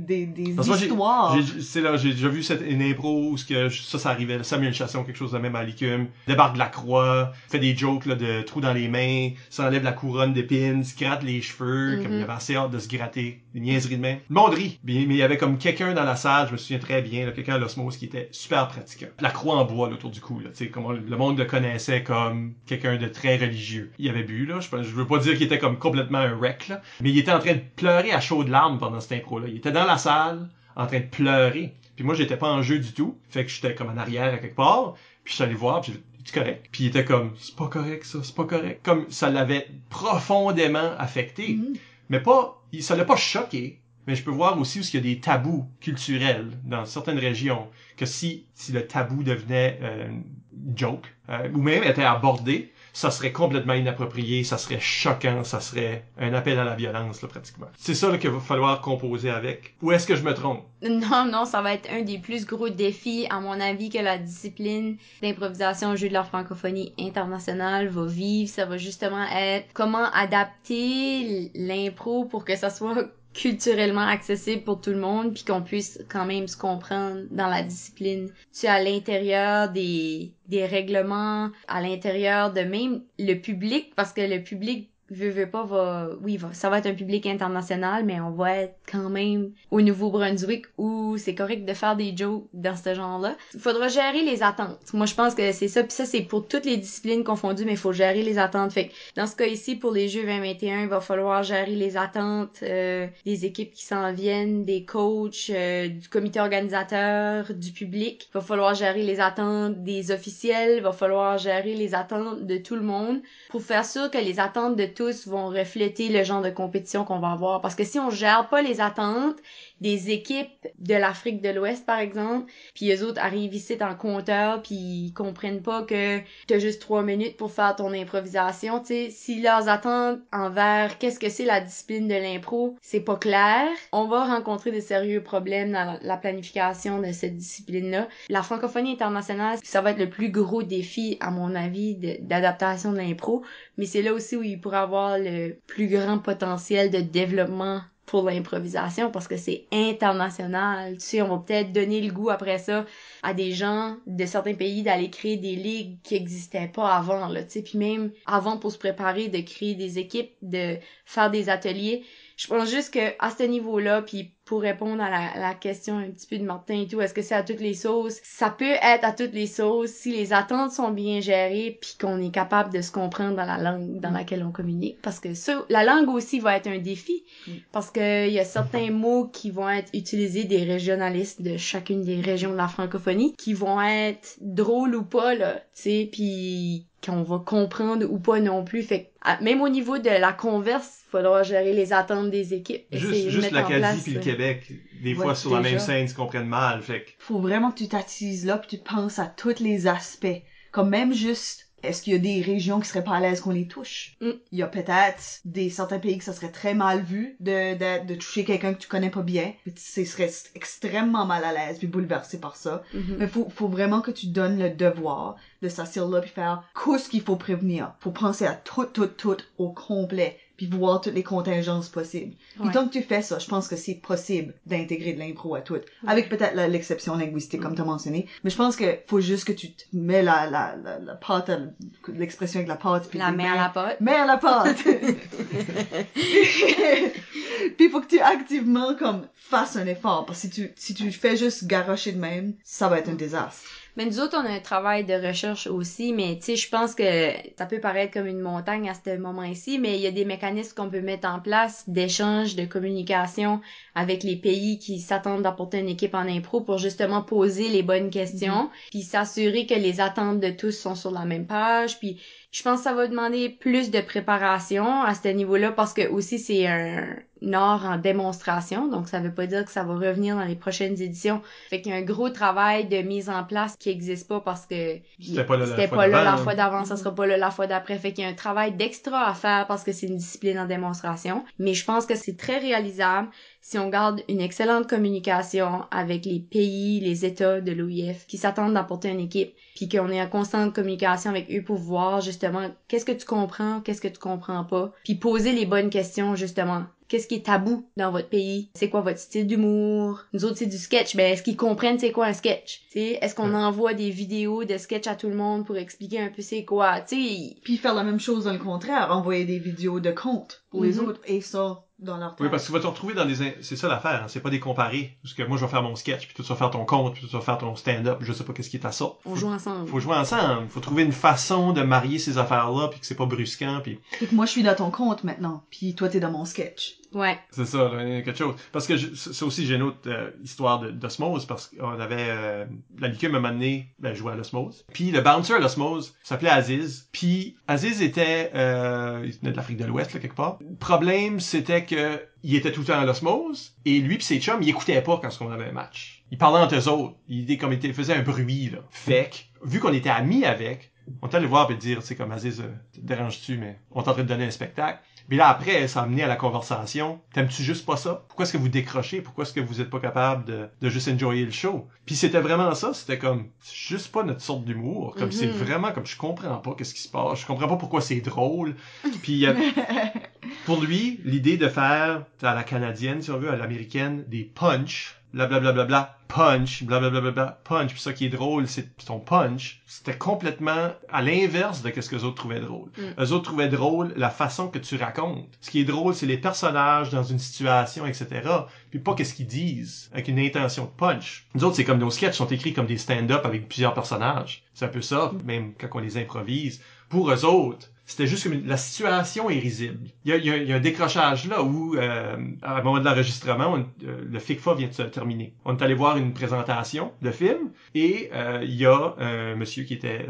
Parce que moi, histoires. j'ai déjà vu une impro où ça arrivait. Samuel Chasson, quelque chose de même à l'Icume. Débarque de la croix, fait des jokes là, de trous dans les mains, s'enlève la couronne d'épines, se gratte les cheveux, comme il avait assez hâte de se gratter, des niaiseries de main. Le monde rit. Mais il y avait comme quelqu'un dans la salle, je me souviens très bien, là, quelqu'un à l'osmose qui était super pratiquant. La croix en bois là, autour du cou, là, tu sais, comme le monde le connaissait comme quelqu'un de très religieux. Il avait bu, là, je veux pas dire qu'il était comme complètement un wreck, là, mais il était en train de pleurer à chaudes larmes pendant cette impro-là. Il était dans la salle, en train de pleurer. Puis moi, j'étais pas en jeu du tout. Fait que j'étais comme en arrière à quelque part. Puis je suis allé voir, puis j'ai dit, c'est correct. Puis il était comme, c'est pas correct ça, c'est pas correct. Comme ça l'avait profondément affecté. Mais ça l'a pas choqué. Mais je peux voir aussi où il y a des tabous culturels dans certaines régions. Que si le tabou devenait joke, ou même était abordé, ça serait complètement inapproprié, ça serait choquant, ça serait un appel à la violence, là, pratiquement. C'est ça là, qu'il va falloir composer avec. Ou est-ce que je me trompe? Non, ça va être un des plus gros défis, à mon avis, que la discipline d'improvisation au jeu de la francophonie internationale va vivre. Ça va justement être comment adapter l'impro pour que ça soit culturellement accessible pour tout le monde, puis qu'on puisse quand même se comprendre dans la discipline. Tu sais, à l'intérieur des règlements, à l'intérieur de même le public, parce que le public veut pas ça va être un public international, mais on va être quand même au Nouveau-Brunswick où c'est correct de faire des jokes dans ce genre-là. Il faudra gérer les attentes. Moi, je pense que c'est ça, puis ça, c'est pour toutes les disciplines confondues, mais il faut gérer les attentes. Fait que dans ce cas ici, pour les Jeux 2021, il va falloir gérer les attentes des équipes qui s'en viennent, des coachs, du comité organisateur, du public. Il va falloir gérer les attentes des officiels, il va falloir gérer les attentes de tout le monde pour faire sûr que les attentes de tous vont refléter le genre de compétition qu'on va avoir. Parce que si on gère pas les attentes des équipes de l'Afrique de l'Ouest, par exemple, puis eux autres arrivent ici en compteur, puis ils comprennent pas que t'as juste 3 minutes pour faire ton improvisation, tu sais, si leurs attentes envers qu'est-ce que c'est la discipline de l'impro, c'est pas clair, on va rencontrer des sérieux problèmes dans la planification de cette discipline-là. La francophonie internationale, ça va être le plus gros défi, à mon avis, d'adaptation de l'impro, mais c'est là aussi où il pourrait avoir le plus grand potentiel de développement pour l'improvisation parce que c'est international. Tu sais, on va peut-être donner le goût après ça à des gens de certains pays d'aller créer des ligues qui existaient pas avant, là, tu sais, puis même avant pour se préparer de créer des équipes, de faire des ateliers. Je pense juste que à ce niveau-là, puis pour répondre à la question un petit peu de Martin et tout, est-ce que c'est à toutes les sauces? Ça peut être à toutes les sauces si les attentes sont bien gérées puis qu'on est capable de se comprendre dans la langue dans laquelle on communique. Parce que ça, la langue aussi va être un défi. Parce que il y a certains mots qui vont être utilisés des régionalistes de chacune des régions de la francophonie qui vont être drôles ou pas, là, tu sais, puis qu'on va comprendre ou pas non plus. Fait que, même au niveau de la converse, il faudra gérer les attentes des équipes. Juste l'Acadie puis le Québec, des fois sur la même scène, ils se comprennent mal. Fait que... Faut vraiment que tu t'attises là puis tu penses à tous les aspects. Comme même juste, est-ce qu'il y a des régions qui seraient pas à l'aise qu'on les touche? Il y a peut-être certains pays que ça serait très mal vu de toucher quelqu'un que tu connais pas bien. Tu serais extrêmement mal à l'aise puis bouleversé par ça. Mais faut vraiment que tu donnes le devoir de s'asseoir là puis faire ce qu'il faut prévenir. Faut penser à tout au complet puis voir toutes les contingences possibles. Puis tant que tu fais ça, je pense que c'est possible d'intégrer de l'impro à tout. Avec peut-être l'exception linguistique, comme tu as mentionné. Mais je pense que faut juste que tu te mets la pâte, l'expression avec la pâte. Puis la mets à la pâte. Mets à la pâte! Puis faut que tu activement comme fasses un effort. Parce que si tu fais juste garrocher de même, ça va être un désastre. Mais nous autres, on a un travail de recherche aussi, mais tu sais, je pense que ça peut paraître comme une montagne à ce moment-ci, mais il y a des mécanismes qu'on peut mettre en place d'échange, de communication avec les pays qui s'attendent d'apporter une équipe en impro pour justement poser les bonnes questions, puis s'assurer que les attentes de tous sont sur la même page, puis je pense que ça va demander plus de préparation à ce niveau-là parce que aussi c'est Nord en démonstration, donc ça veut pas dire que ça va revenir dans les prochaines éditions. Fait qu'il y a un gros travail de mise en place qui existe pas parce que C'était pas là la fois d'avant, ça sera pas là la fois d'après. Fait qu'il y a un travail d'extra à faire parce que c'est une discipline en démonstration. Mais je pense que c'est très réalisable si on garde une excellente communication avec les pays, les États de l'OIF qui s'attendent d'apporter une équipe, puis qu'on est en constante communication avec eux pour voir justement qu'est-ce que tu comprends, qu'est-ce que tu comprends pas, puis poser les bonnes questions justement. Qu'est-ce qui est tabou dans votre pays? C'est quoi votre style d'humour? Nous autres, c'est du sketch. Ben, est-ce qu'ils comprennent c'est quoi un sketch? T'sais, est-ce qu'on envoie des vidéos de sketch à tout le monde pour expliquer un peu c'est quoi? T'sais... Puis faire la même chose dans le contraire, envoyer des vidéos de contes pour les autres et ça dans leur tête. Oui, parce que tu vas te retrouver dans des... C'est ça l'affaire, hein? C'est pas des comparés. Parce que moi, je vais faire mon sketch, puis toi, tu vas faire ton conte, puis toi, tu vas faire ton stand-up, je sais pas qu'est-ce qui est à ça. On joue ensemble. Faut jouer ensemble. Faut trouver une façon de marier ces affaires-là, puis que c'est pas brusquant, puis... Et que moi, je suis dans ton compte maintenant, puis toi, t'es dans mon sketch. Ouais. C'est ça, là, il y a quelque chose. Parce que ça aussi, j'ai une autre histoire d'osmose, parce qu'on avait... la licume m'a donné, je jouais à l'osmose. Puis le bouncer à l'osmose s'appelait Aziz. Puis Aziz était... il venait de l'Afrique de l'Ouest, là, quelque part. Le problème, c'était que il était tout le temps à l'osmose, et lui pis ses chums, ils écoutaient pas quand on avait un match. Ils parlaient entre eux autres. Ils faisaient un bruit, là. Fait que, vu qu'on était amis avec, on était allé voir et dire, tu sais, comme Aziz, te déranges-tu, mais on est en train de donner un spectacle. Puis là, après, ça a amené à la conversation. T'aimes-tu juste pas ça? Pourquoi est-ce que vous décrochez? Pourquoi est-ce que vous êtes pas capable de juste enjoyer le show? Puis c'était vraiment ça. C'était comme, c'est juste pas notre sorte d'humour. Comme c'est vraiment comme, je comprends pas qu'est-ce qui se passe. Je comprends pas pourquoi c'est drôle. Puis pour lui, l'idée de faire, à la canadienne, si on veut, à l'américaine, des punch, blablabla, punch, blablabla, punch. Puis ça qui est drôle, c'est ton punch. C'était complètement à l'inverse de ce que les autres trouvaient drôle. Les autres trouvaient drôle la façon que tu racontes. Ce qui est drôle, c'est les personnages dans une situation, etc. Puis pas qu'est-ce qu'ils disent, avec une intention de punch. Nous autres, c'est comme nos sketchs sont écrits comme des stand-up avec plusieurs personnages. C'est un peu ça, même quand on les improvise. Pour eux autres, c'était juste comme la situation est risible. Il y a un décrochage là où, à un moment de l'enregistrement, le FICFA vient de se terminer. On est allé voir une présentation de film et il y a un monsieur qui était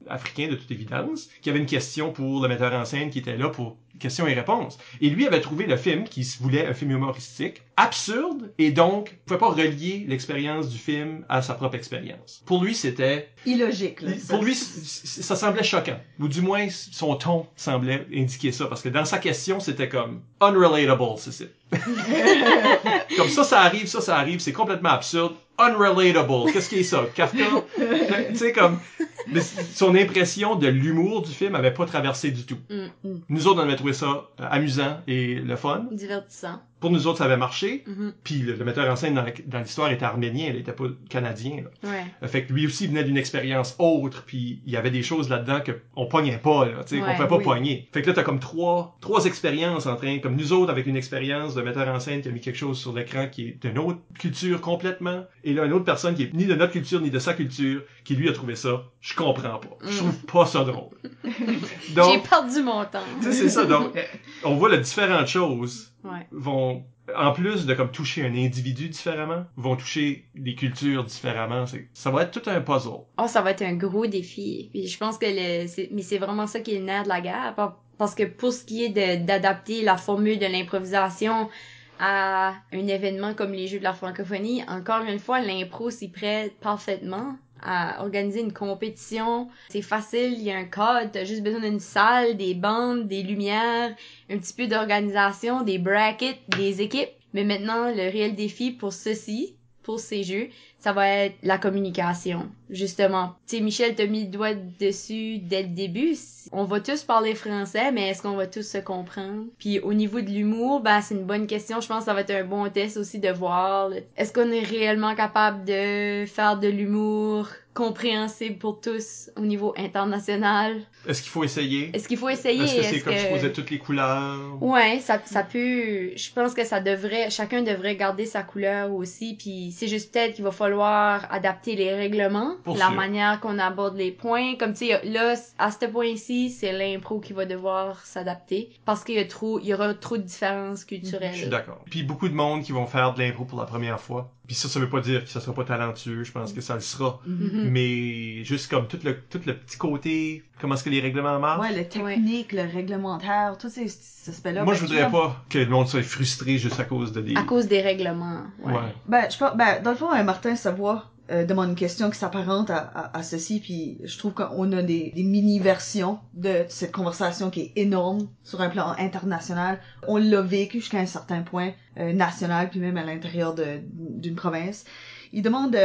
africain de toute évidence, qui avait une question pour le metteur en scène qui était là pour questions et réponses. Et lui avait trouvé le film qui se voulait un film humoristique, absurde, et donc ne pouvait pas relier l'expérience du film à sa propre expérience. Pour lui, c'était... illogique, là. Pour lui, ça semblait choquant. Ou du moins, son ton semblait indiquer ça. Parce que dans sa question, c'était comme unrelatable, c'est ça. Comme ça arrive, c'est complètement absurde. Unrelatable. Qu'est-ce qui est ça? Kafka? Tu sais, comme... Mais son impression de l'humour du film avait pas traversé du tout. Nous autres, on avait trouvé ça amusant et le fun. Divertissant. Pour nous autres, ça avait marché. Puis le metteur en scène dans l'histoire était arménien, il était pas canadien. Là. Ouais. Fait que lui aussi venait d'une expérience autre, puis il y avait des choses là-dedans qu'on pognait pas, là, tu sais, qu'on pouvait pas pogner. Fait que là, t'as comme trois expériences en train, comme nous autres avec une expérience de metteur en scène qui a mis quelque chose sur l'écran qui est d'une autre culture complètement, et là, une autre personne qui est ni de notre culture ni de sa culture, qui lui a trouvé ça, je comprends pas. Je trouve pas ça drôle. Donc, j'ai perdu mon temps. Tu sais, c'est ça. Donc, on voit les différentes choses vont, en plus de comme toucher un individu différemment, vont toucher des cultures différemment. Ça va être tout un puzzle. Oh, ça va être un gros défi. Puis je pense que mais c'est vraiment ça qui est le nerf de la guerre. Parce que pour ce qui est d'adapter la formule de l'improvisation à un événement comme les Jeux de la francophonie, encore une fois, l'impro s'y prête parfaitement à organiser une compétition. C'est facile, il y a un cadre, t'as juste besoin d'une salle, des bandes, des lumières, un petit peu d'organisation, des brackets, des équipes. Mais maintenant, le réel défi pour ces jeux, ça va être la communication, justement. Tu sais, Michel t'a mis le doigt dessus dès le début. On va tous parler français, mais est-ce qu'on va tous se comprendre? Puis au niveau de l'humour, c'est une bonne question. Je pense que ça va être un bon test aussi de voir. Est-ce qu'on est réellement capable de faire de l'humour compréhensible pour tous au niveau international? Est-ce qu'il faut essayer? Est-ce qu'il faut essayer? Est-ce que c'est comme je posais toutes les couleurs? Ouais, ça peut... Je pense que chacun devrait garder sa couleur aussi, puis c'est juste peut-être qu'il va falloir adapter les règlements, manière qu'on aborde les points. Comme tu sais, là, à ce point-ci, c'est l'impro qui va devoir s'adapter, parce qu'il y aura trop de différences culturelles. Je suis d'accord. Puis beaucoup de monde qui vont faire de l'impro pour la première fois. Puis ça veut pas dire que ça sera pas talentueux, je pense que ça le sera. Mhm. Mais juste comme tout le petit côté, comment est-ce que les règlements marchent. Ouais, le technique, le réglementaire, tous ces aspects-là. Moi, ben, je voudrais pas que le monde soit frustré juste à cause de des... À cause des règlements. Ouais. Dans le fond, Martin Savoie demande une question qui s'apparente à ceci, puis je trouve qu'on a des mini-versions de cette conversation qui est énorme sur un plan international. On l'a vécu jusqu'à un certain point national, puis même à l'intérieur d'une province. Il demande,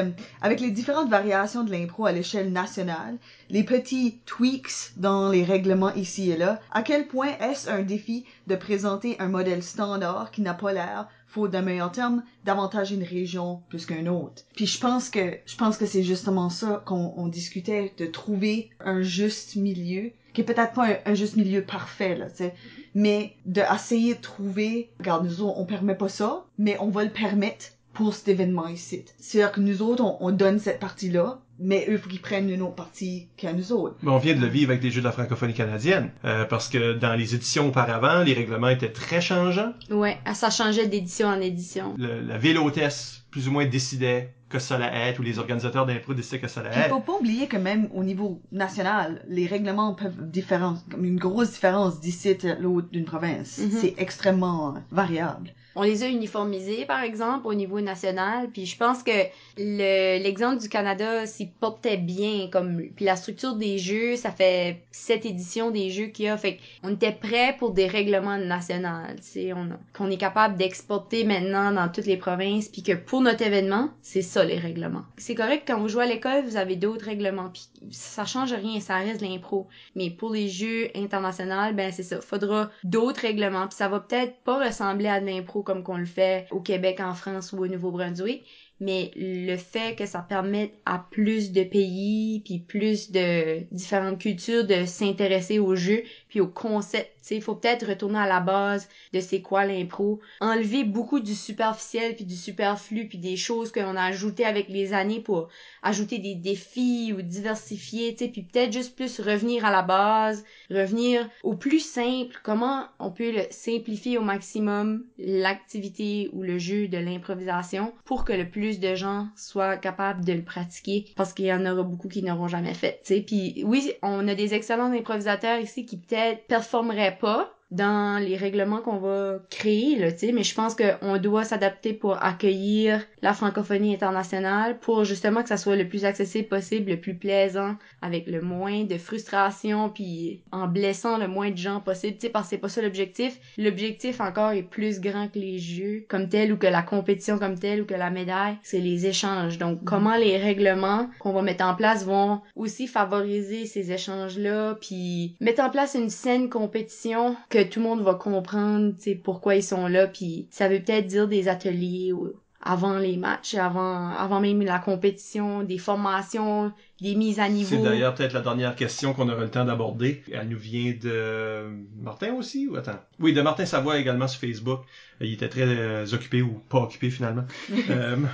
avec les différentes variations de l'impro à l'échelle nationale, les petits tweaks dans les règlements ici et là, à quel point est-ce un défi de présenter un modèle standard qui n'a pas l'air, faute d'un meilleur terme, davantage une région plus qu'une autre. Puis je pense que c'est justement ça qu'on discutait, de trouver un juste milieu, qui est peut-être pas un juste milieu parfait, là, tu sais, mais d'essayer de trouver, regarde, nous autres, on permet pas ça, mais on va le permettre pour cet événement ici. C'est-à-dire que nous autres, on donne cette partie-là, mais eux, faut qu'ils prennent une autre partie qu'à nous autres. Mais on vient de le vivre avec des jeux de la francophonie canadienne, parce que dans les éditions auparavant, les règlements étaient très changeants. Ouais, ça changeait d'édition en édition. La ville hôtesse, plus ou moins, décidait que ça allait être, ou les organisateurs d'impro décidaient que ça allait Puis, il être. faut pas oublier que même au niveau national, les règlements peuvent différer, comme une grosse différence d'ici à l'autre d'une province. Mhm. C'est extrêmement variable. On les a uniformisés, par exemple, au niveau national, puis je pense que l'exemple du Canada s'y portait bien, comme puis la structure des jeux, ça fait 7 éditions des jeux qu'il y a, fait qu'on était prêt pour des règlements nationaux, tu sais, qu'on est capable d'exporter maintenant dans toutes les provinces, puis que pour notre événement, c'est ça les règlements. C'est correct, quand vous jouez à l'école, vous avez d'autres règlements, puis ça change rien, ça reste l'impro, mais pour les jeux internationaux, ben c'est ça, faudra d'autres règlements, puis ça va peut-être pas ressembler à de l'impro comme qu'on le fait au Québec, en France ou au Nouveau-Brunswick, mais le fait que ça permette à plus de pays puis plus de différentes cultures de s'intéresser au jeu puis au concept, tu sais, il faut peut-être retourner à la base de c'est quoi l'impro, enlever beaucoup du superficiel puis du superflu puis des choses qu'on a ajoutées avec les années pour ajouter des défis ou diversifier, tu sais, puis peut-être juste plus revenir à la base, revenir au plus simple, comment on peut le simplifier au maximum l'activité ou le jeu de l'improvisation pour que le plus de gens soient capables de le pratiquer, parce qu'il y en aura beaucoup qui n'auront jamais fait, tu sais. Puis oui, on a des excellents improvisateurs ici qui peut-être performeraient pas dans les règlements qu'on va créer, là, tu sais, mais je pense qu'on doit s'adapter pour accueillir la francophonie internationale, pour justement que ça soit le plus accessible possible, le plus plaisant, avec le moins de frustration, puis en blessant le moins de gens possible, tu sais, parce que c'est pas ça l'objectif. L'objectif encore est plus grand que les jeux comme tel, ou que la compétition comme telle, ou que la médaille, c'est les échanges. Donc, comment les règlements qu'on va mettre en place vont aussi favoriser ces échanges-là, puis mettre en place une saine compétition que tout le monde va comprendre, tu sais, pourquoi ils sont là, puis ça veut peut-être dire des ateliers avant les matchs, avant même la compétition, des formations, des mises à niveau. C'est d'ailleurs peut-être la dernière question qu'on aura le temps d'aborder. Elle nous vient de Martin aussi, ou attends? Oui, de Martin Savoie également sur Facebook. Il était très occupé, ou pas occupé finalement,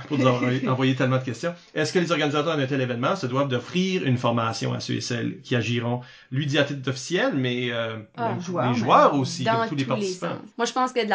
pour nous avoir envoyé tellement de questions. Est-ce que les organisateurs d'un tel événement se doivent d'offrir une formation à ceux et celles qui agiront, lui dit à titre officiel, mais les joueurs aussi, dans comme tous les participants? sens. Moi, je pense que tu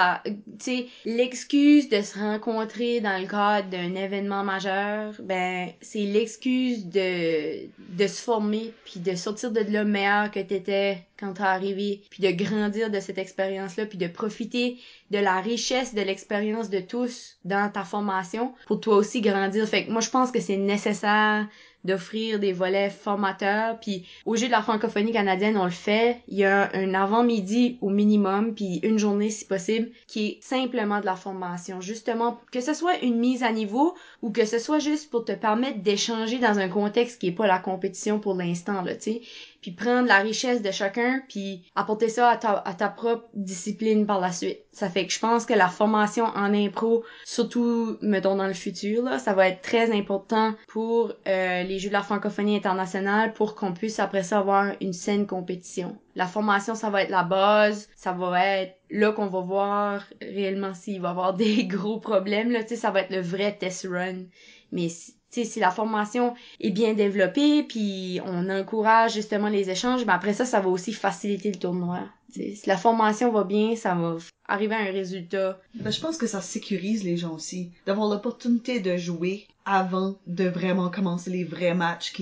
sais, l'excuse de se rencontrer dans le cadre d'un événement majeur, ben, c'est l'excuse de se former, puis de sortir de là meilleur que t'étais quand t'es arrivé, puis de grandir de cette expérience-là, puis de profiter de la richesse de l'expérience de tous dans ta formation pour toi aussi grandir. Fait que moi, je pense que c'est nécessaire d'offrir des volets formateurs, puis au jeu de la francophonie canadienne, on le fait. Il y a un avant-midi au minimum, puis une journée si possible, qui est simplement de la formation. Justement, que ce soit une mise à niveau ou que ce soit juste pour te permettre d'échanger dans un contexte qui est pas la compétition pour l'instant, là, tu sais. Puis prendre la richesse de chacun, puis apporter ça à ta propre discipline par la suite. Ça fait que je pense que la formation en impro, surtout, mettons, dans le futur, là, ça va être très important pour les Jeux de la francophonie internationale, pour qu'on puisse après ça avoir une saine compétition. La formation, ça va être la base, ça va être là qu'on va voir réellement s'il va y avoir des gros problèmes, là, tu sais, ça va être le vrai test run. Mais tu sais, si la formation est bien développée, puis on encourage justement les échanges, ben après ça va aussi faciliter le tournoi. T'sais, si la formation va bien, ça va arriver à un résultat. Ben, je pense que ça sécurise les gens aussi. D'avoir l'opportunité de jouer avant de vraiment commencer les vrais matchs,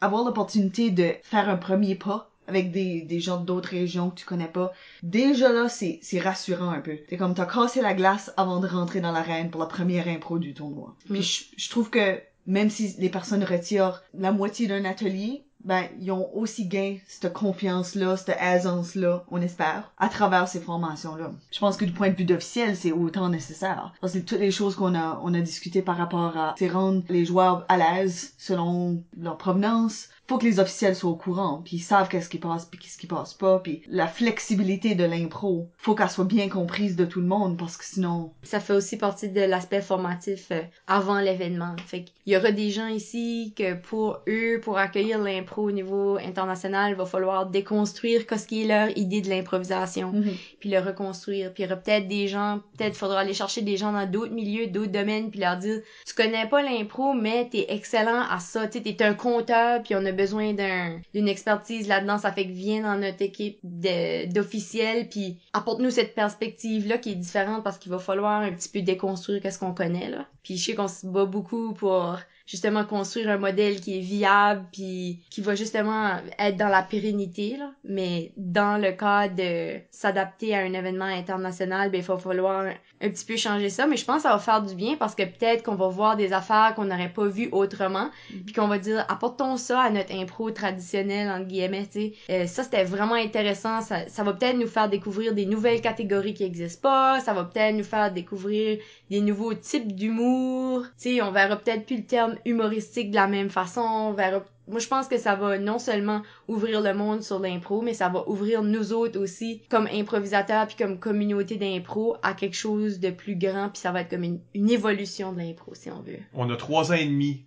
avoir l'opportunité de faire un premier pas avec des gens d'autres régions que tu connais pas. Déjà là, c'est rassurant un peu. C'est comme t'as cassé la glace avant de rentrer dans l'arène pour la première impro du tournoi. Puis je trouve que même si les personnes retirent la moitié d'un atelier, ben, ils ont aussi gagné cette confiance-là, cette aisance-là, on espère, à travers ces formations-là. Je pense que du point de vue d'officiel, c'est autant nécessaire. Parce que toutes les choses qu'on a discutées par rapport à, c'est rendre les joueurs à l'aise selon leur provenance. Faut que les officiels soient au courant, puis ils savent qu'est-ce qui passe puis qu'est-ce qui passe pas, puis la flexibilité de l'impro, faut qu'elle soit bien comprise de tout le monde, parce que sinon... Ça fait aussi partie de l'aspect formatif avant l'événement. Fait qu'il y aura des gens ici que pour eux, pour accueillir l'impro au niveau international, il va falloir déconstruire ce qui est leur idée de l'improvisation, puis le reconstruire. Puis il y aura peut-être des gens, faudra aller chercher des gens dans d'autres milieux, d'autres domaines, puis leur dire, tu connais pas l'impro, mais t'es excellent à ça, tu sais, t'es un conteur, puis on a besoin d'une expertise là-dedans, ça fait que viens dans notre équipe d'officiels, puis apporte-nous cette perspective-là qui est différente parce qu'il va falloir un petit peu déconstruire qu'est-ce qu'on connaît, là. Puis je sais qu'on se bat beaucoup pour justement construire un modèle qui est viable puis qui va justement être dans la pérennité, là. Mais dans le cas de s'adapter à un événement international, ben il va falloir un petit peu changer ça, mais je pense que ça va faire du bien parce que peut-être qu'on va voir des affaires qu'on n'aurait pas vues autrement, puis qu'on va dire apportons ça à notre impro traditionnelle entre guillemets, tu sais. Ça c'était vraiment intéressant, ça va peut-être nous faire découvrir des nouvelles catégories qui existent pas, ça va peut-être nous faire découvrir des nouveaux types d'humour, tu sais, on verra peut-être plus le terme humoristique de la même façon, on verra. Moi, je pense que ça va non seulement ouvrir le monde sur l'impro, mais ça va ouvrir nous autres aussi, comme improvisateurs puis comme communauté d'impro, à quelque chose de plus grand, puis ça va être comme une évolution de l'impro, si on veut. On a 3 ans et demi.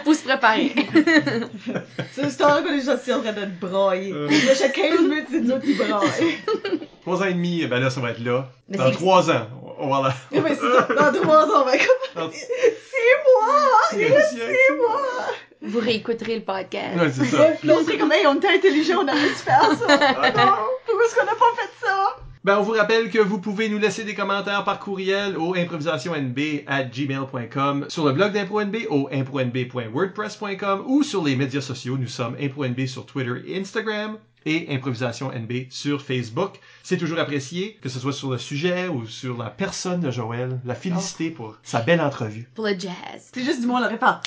Faut se préparer. C'est une histoire que les gens sont en train de te brailler. Là, chaque 15 minutes, c'est nous qui braillent. 3 ans et demi, ben là, ça va être là. Mais dans 3 ans, on va là. Mais c'est dans 3 ans, ben comme... 6 mois! Il reste 6 mois! Vous réécouterez le podcast. Ouais, c'est ça. Là, on serait comme, hey, on était intelligents, on aurait dû faire ça. Ah non, pourquoi est-ce qu'on n'a pas fait ça? Ben, on vous rappelle que vous pouvez nous laisser des commentaires par courriel au improvisationnb@gmail.com, sur le blog d'ImproNB au impronb.wordpress.com ou sur les médias sociaux. Nous sommes ImproNB sur Twitter et Instagram et Improvisation NB sur Facebook. C'est toujours apprécié, que ce soit sur le sujet ou sur la personne de Joël. La félicité pour sa belle entrevue. Pour le jazz. C'est juste du monde, on aurait pas.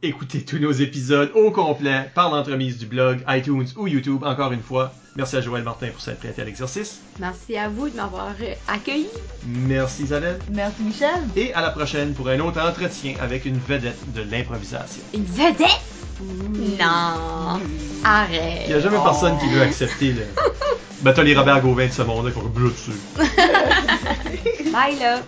Écoutez tous nos épisodes au complet par l'entremise du blog, iTunes ou YouTube. Encore une fois, merci à Joël Martin pour s'être prêté à l'exercice. Merci à vous de m'avoir accueilli. Merci Isabelle. Merci Michel. Et à la prochaine pour un autre entretien avec une vedette de l'improvisation. Une vedette? Non. Arrête. Il n'y a jamais personne qui veut accepter le... Ben t'as les Robert Gauvin de ce monde-là qui vont bleu dessus. Bye là.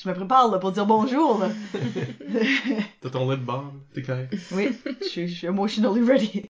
Je me prépare là, pour dire bonjour. Là. T'as ton lait de bord, t'es clair? Oui, je suis emotionally ready.